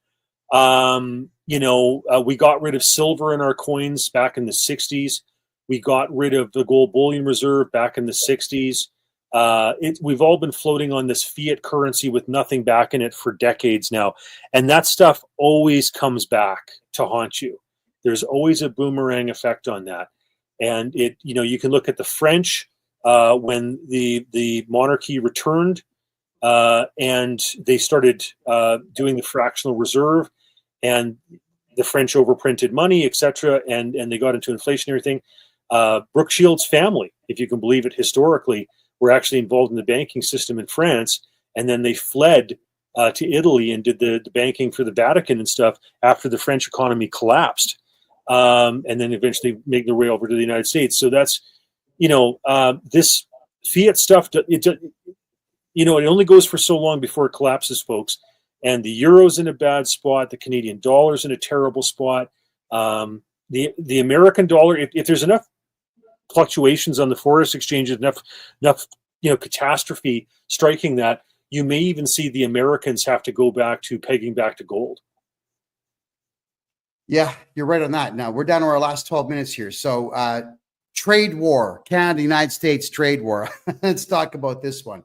We got rid of silver in our coins back in the 60s. We got rid of the gold bullion reserve back in the 60s. We've all been floating on this fiat currency with nothing back in it for decades now. And that stuff always comes back to haunt you. There's always a boomerang effect on that. And you can look at the French when the monarchy returned and they started doing the fractional reserve, and the French overprinted money, etc. And they got into inflationary thing. Brooke Shields' family, if you can believe it, historically, were actually involved in the banking system in France, and then they fled to Italy and did the banking for the Vatican and stuff after the French economy collapsed, and then eventually make their way over to the United States. So that's, this fiat stuff, it only goes for so long before it collapses, folks. And the euro's in a bad spot. The Canadian dollar's in a terrible spot. The American dollar, if there's enough fluctuations on the forex exchanges, enough catastrophe striking, that you may even see the Americans have to go back to pegging back to gold. Yeah, you're right on that. Now we're down to our last 12 minutes here. So trade war, Canada, United States trade war. Let's talk about this one.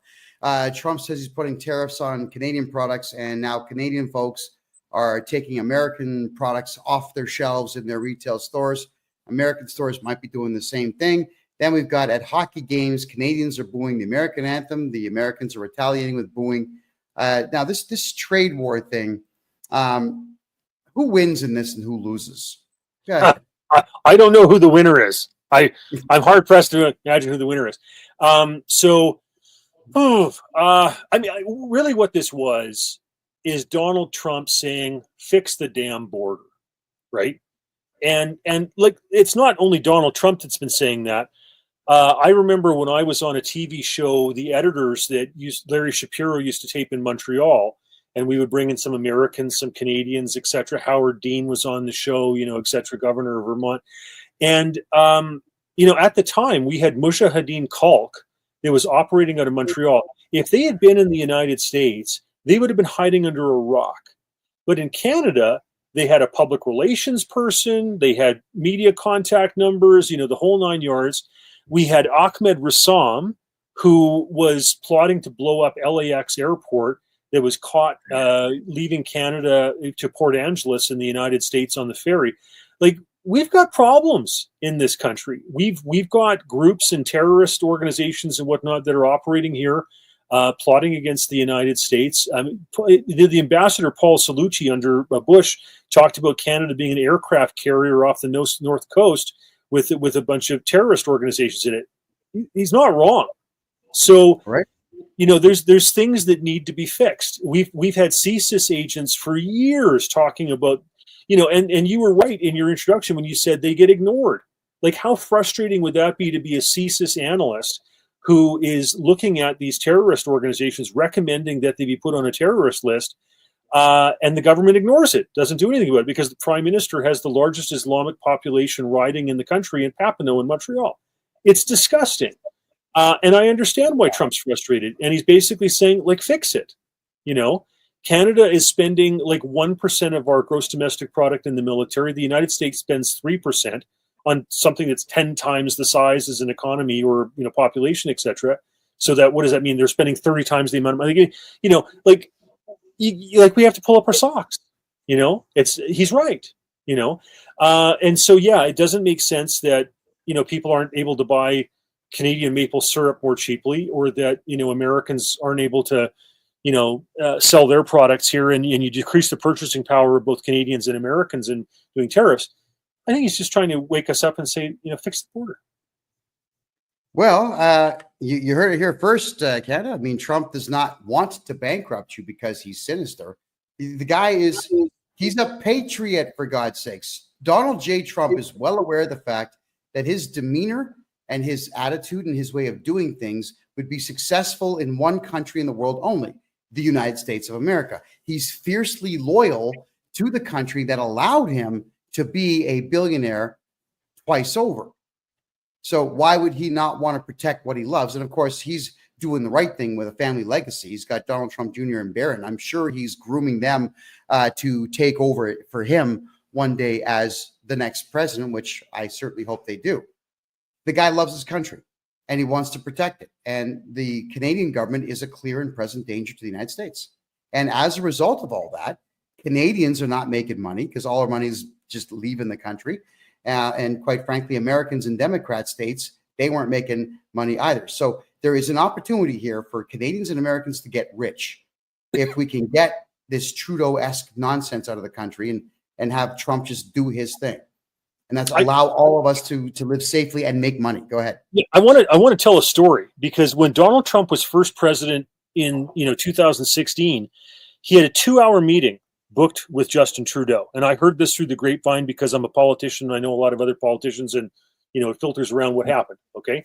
Trump says he's putting tariffs on Canadian products, and now Canadian folks are taking American products off their shelves in their retail stores. American stores might be doing the same thing. Then we've got at hockey games, Canadians are booing the American anthem. The Americans are retaliating with booing. Now this trade war thing, who wins in this and who loses? I don't know who the winner is. I'm hard pressed to imagine who the winner is. Really what this was is Donald Trump saying, fix the damn border, right? And like, it's not only Donald Trump that's been saying that. I remember when I was on a TV show, the editors that Larry Shapiro used to tape in Montreal, and we would bring in some Americans, some Canadians, etc. Howard Dean was on the show, etc., governor of Vermont. And, at the time, we had Mujahideen Khalq that was operating out of Montreal. If they had been in the United States, they would have been hiding under a rock. But in Canada, they had a public relations person, they had media contact numbers, the whole nine yards. We had Ahmed Rassam, who was plotting to blow up LAX airport, that was caught leaving Canada to Port Angeles in the United States on the ferry. Like, we've got problems in this country. We've got groups and terrorist organizations and whatnot that are operating here, plotting against the United States. The ambassador Paul Cellucci under Bush talked about Canada being an aircraft carrier off the north coast with a bunch of terrorist organizations in it. He's not wrong. So, right. There's things that need to be fixed. We've had CSIS agents for years talking about, and you were right in your introduction when you said they get ignored. Like, how frustrating would that be to be a CSIS analyst who is looking at these terrorist organizations, recommending that they be put on a terrorist list, And the government ignores it, doesn't do anything about it, because the prime minister has the largest Islamic population riding in the country in Papineau in Montreal. It's disgusting. And I understand why Trump's frustrated. And he's basically saying, like, fix it. Canada is spending like 1% of our gross domestic product in the military. The United States spends 3% on something that's 10 times the size as an economy or, population, etc. So that, what does that mean? They're spending 30 times the amount of money. We have to pull up our socks. He's right. And so, yeah, it doesn't make sense that, people aren't able to buy Canadian maple syrup more cheaply, or that, Americans aren't able to, sell their products here, and you decrease the purchasing power of both Canadians and Americans in doing tariffs. I think he's just trying to wake us up and say, fix the border. Well, you heard it here first, Canada. I mean, Trump does not want to bankrupt you because he's sinister. The guy he's a patriot, for God's sakes. Donald J. Trump is well aware of the fact that his demeanor and his attitude and his way of doing things would be successful in one country in the world only, the United States of America. He's fiercely loyal to the country that allowed him to be a billionaire twice over. So why would he not want to protect what he loves? And of course, he's doing the right thing with a family legacy. He's got Donald Trump Jr. and Barron. I'm sure he's grooming them to take over for him one day as the next president, which I certainly hope they do. The guy loves his country and he wants to protect it. And the Canadian government is a clear and present danger to the United States. And as a result of all that, Canadians are not making money because all our money is just leaving the country. And quite frankly, Americans in Democrat states, they weren't making money either. So there is an opportunity here for Canadians and Americans to get rich if we can get this Trudeau-esque nonsense out of the country and have Trump just do his thing. And that's allow all of us to live safely and make money. Go ahead. Yeah, I want to tell a story, because when Donald Trump was first president in 2016, he had a 2-hour meeting booked with Justin Trudeau. And I heard this through the grapevine because I'm a politician and I know a lot of other politicians, and it filters around what happened. Okay.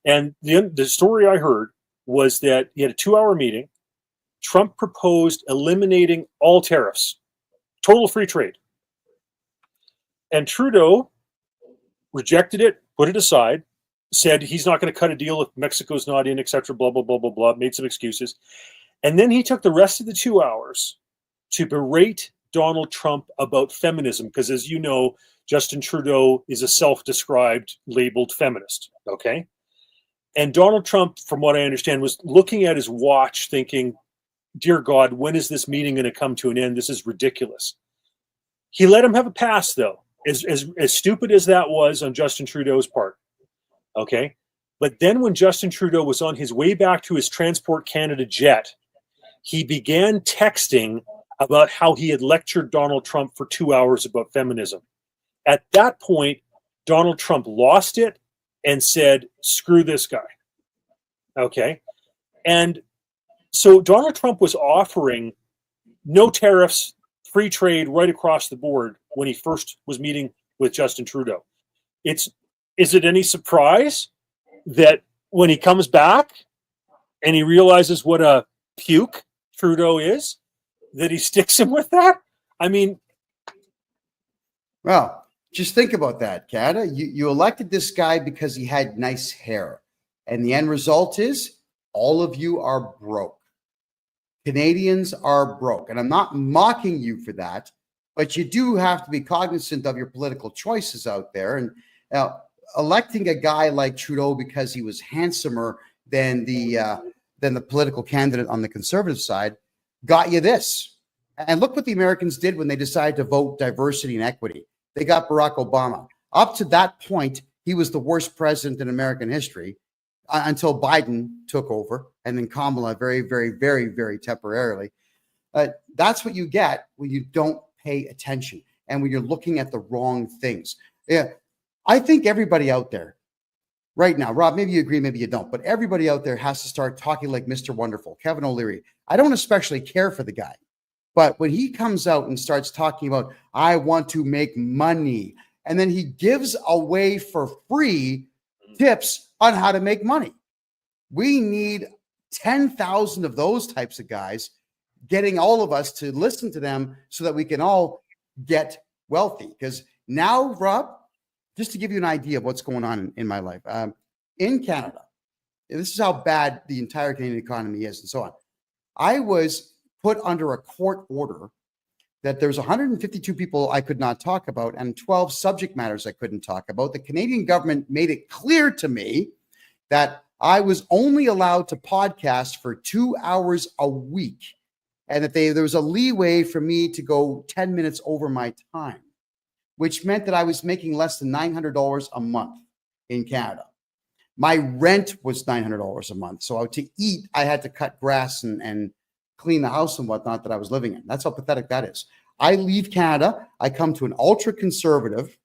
And the story I heard was that he had a 2-hour meeting. Trump proposed eliminating all tariffs, total free trade. And Trudeau rejected it, put it aside, said he's not going to cut a deal if Mexico's not in, etc., blah, blah, blah, blah, blah, made some excuses. And then he took the rest of the 2 hours to berate Donald Trump about feminism, because, as you know, Justin Trudeau is a self-described labeled feminist, okay? And Donald Trump, from what I understand, was looking at his watch thinking, dear God, when is this meeting going to come to an end? This is ridiculous. He let him have a pass, though, as stupid as that was on Justin Trudeau's part, okay? But then when Justin Trudeau was on his way back to his Transport Canada jet, he began texting about how he had lectured Donald Trump for 2 hours about feminism. At that point, Donald Trump lost it and said, screw this guy. Okay. And so Donald Trump was offering no tariffs, free trade right across the board when he first was meeting with Justin Trudeau. Is it any surprise that when he comes back and he realizes what a puke Trudeau is, that he sticks him with that? I mean, well, just think about that, Canada. You elected this guy because he had nice hair. And the end result is all of you are broke. Canadians are broke. And I'm not mocking you for that, but you do have to be cognizant of your political choices out there. And electing a guy like Trudeau because he was handsomer than the political candidate on the conservative side got you this. And look what the Americans did when they decided to vote diversity and equity. They got Barack Obama. Up to that point, he was the worst president in American history until Biden took over, and then Kamala very, very, very, very temporarily. That's what you get when you don't pay attention and when you're looking at the wrong things. Yeah, I think everybody out there right now, Rob, maybe you agree, maybe you don't, but everybody out there has to start talking like Mr. Wonderful, Kevin O'Leary. I don't especially care for the guy. But when he comes out and starts talking about, I want to make money, and then he gives away for free tips on how to make money. We need 10,000 of those types of guys getting all of us to listen to them so that we can all get wealthy. Because now, Rob, just to give you an idea of what's going on in my life, in Canada, this is how bad the entire Canadian economy is and so on. I was put under a court order that there's 152 people I could not talk about and 12 subject matters I couldn't talk about. The Canadian government made it clear to me that I was only allowed to podcast for 2 hours a week, and that there was a leeway for me to go 10 minutes over my time, which meant that I was making less than $900 a month in Canada. My rent was $900 a month. So to eat, I had to cut grass and clean the house and whatnot that I was living in. That's how pathetic that is. I leave Canada. I come to an ultra-conservative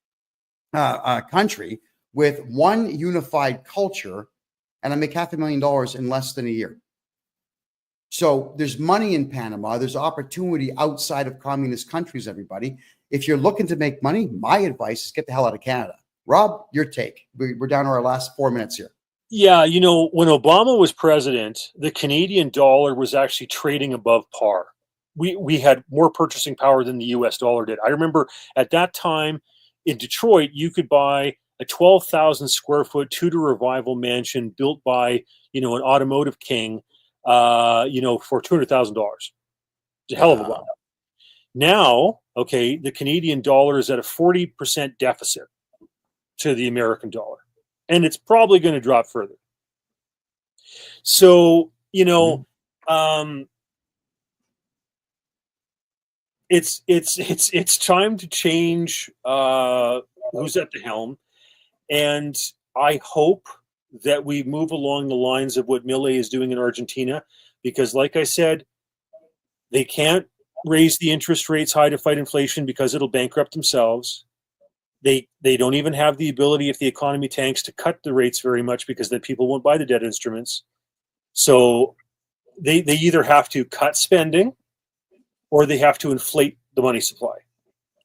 country with one unified culture, and I make $500,000 in less than a year. So there's money in Panama. There's opportunity outside of communist countries, everybody. If you're looking to make money, my advice is get the hell out of Canada. Rob, your take. We're down to our last 4 minutes here. Yeah, when Obama was president, the Canadian dollar was actually trading above par. We had more purchasing power than the US dollar did. I remember at that time in Detroit, you could buy a 12,000 square foot Tudor Revival mansion built by, an automotive king, for $200,000. It's a hell of a lot. Now, okay, the Canadian dollar is at a 40% deficit to the American dollar, and it's probably going to drop further. So, it's time to change who's at the helm, and I hope that we move along the lines of what Milei is doing in Argentina, because, like I said, they can't raise the interest rates high to fight inflation because it'll bankrupt themselves. They don't even have the ability, if the economy tanks, to cut the rates very much because then people won't buy the debt instruments. So they either have to cut spending or they have to inflate the money supply.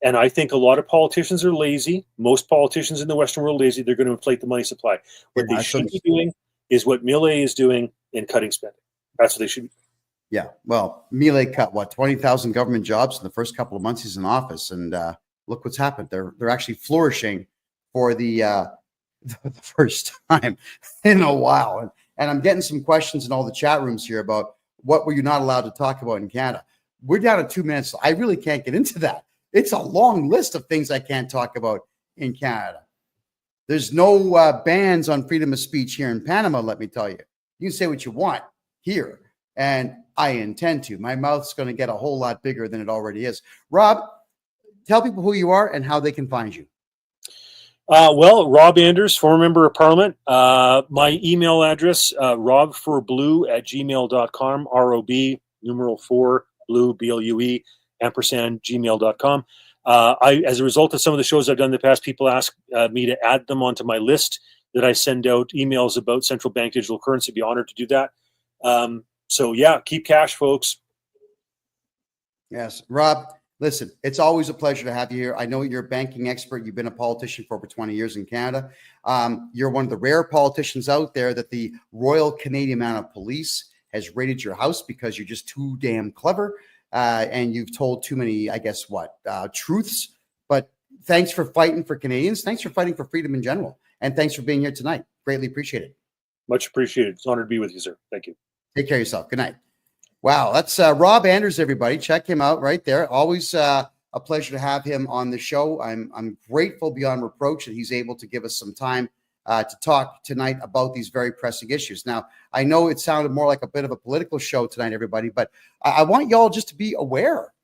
And I think a lot of politicians are lazy. Most politicians in the Western world are lazy. They're going to inflate the money supply. What they should be doing is what Milei is doing in cutting spending. That's what they should be doing. Yeah. Well, Milei cut 20,000 government jobs in the first couple of months he's in office, and look what's happened. They're actually flourishing for the first time in a while. And I'm getting some questions in all the chat rooms here about what were you not allowed to talk about in Canada. We're down to 2 minutes. I really can't get into that. It's a long list of things I can't talk about in Canada. There's no bans on freedom of speech here in Panama, let me tell you. You can say what you want here, and I intend to. My mouth's going to get a whole lot bigger than it already is. Rob, tell people who you are and how they can find you. Well, Rob Anders, former member of Parliament. My email address, robforblue@gmail.com, ROB, numeral 4, blue, BLUE, ampersand, gmail.com. As a result of some of the shows I've done in the past, people ask me to add them onto my list that I send out emails about central bank digital currency. I'd be honored to do that. So, yeah, keep cash, folks. Yes. Rob, listen, it's always a pleasure to have you here. I know you're a banking expert. You've been a politician for over 20 years in Canada. You're one of the rare politicians out there that the Royal Canadian Mounted Police has raided your house because you're just too damn clever. And you've told too many, truths. But thanks for fighting for Canadians. Thanks for fighting for freedom in general. And thanks for being here tonight. Greatly appreciated. Much appreciated. It's an honor to be with you, sir. Thank you. Take care of yourself. Good night. Wow, that's Rob Anders, everybody. Check him out right there. Always a pleasure to have him on the show. I'm grateful beyond reproach that he's able to give us some time to talk tonight about these very pressing issues. Now, I know it sounded more like a bit of a political show tonight, everybody, but I want y'all just to be aware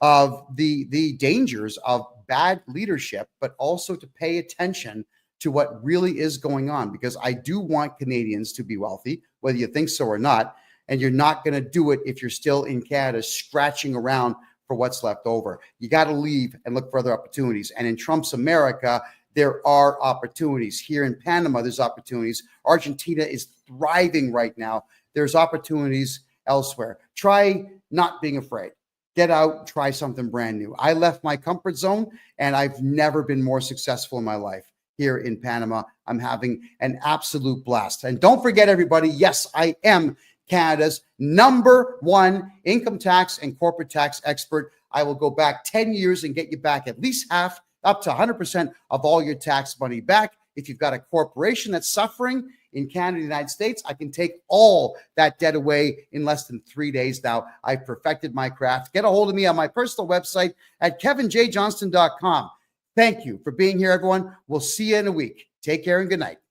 of the dangers of bad leadership, but also to pay attention to what really is going on, because I do want Canadians to be wealthy, whether you think so or not. And you're not going to do it if you're still in Canada scratching around for what's left over. You got to leave and look for other opportunities. And in Trump's America, there are opportunities. Here in Panama, there's opportunities. Argentina is thriving right now. There's opportunities elsewhere. Try not being afraid. Get out, try something brand new. I left my comfort zone, and I've never been more successful in my life. Here in Panama, I'm having an absolute blast. And don't forget, everybody, yes, I am Canada's #1 income tax and corporate tax expert. I will go back 10 years and get you back at least half, up to 100% of all your tax money back. If you've got a corporation that's suffering in Canada and the United States, I can take all that debt away in less than 3 days now. I've perfected my craft. Get a hold of me on my personal website at kevinjjohnston.com. Thank you for being here, everyone. We'll see you in a week. Take care and good night.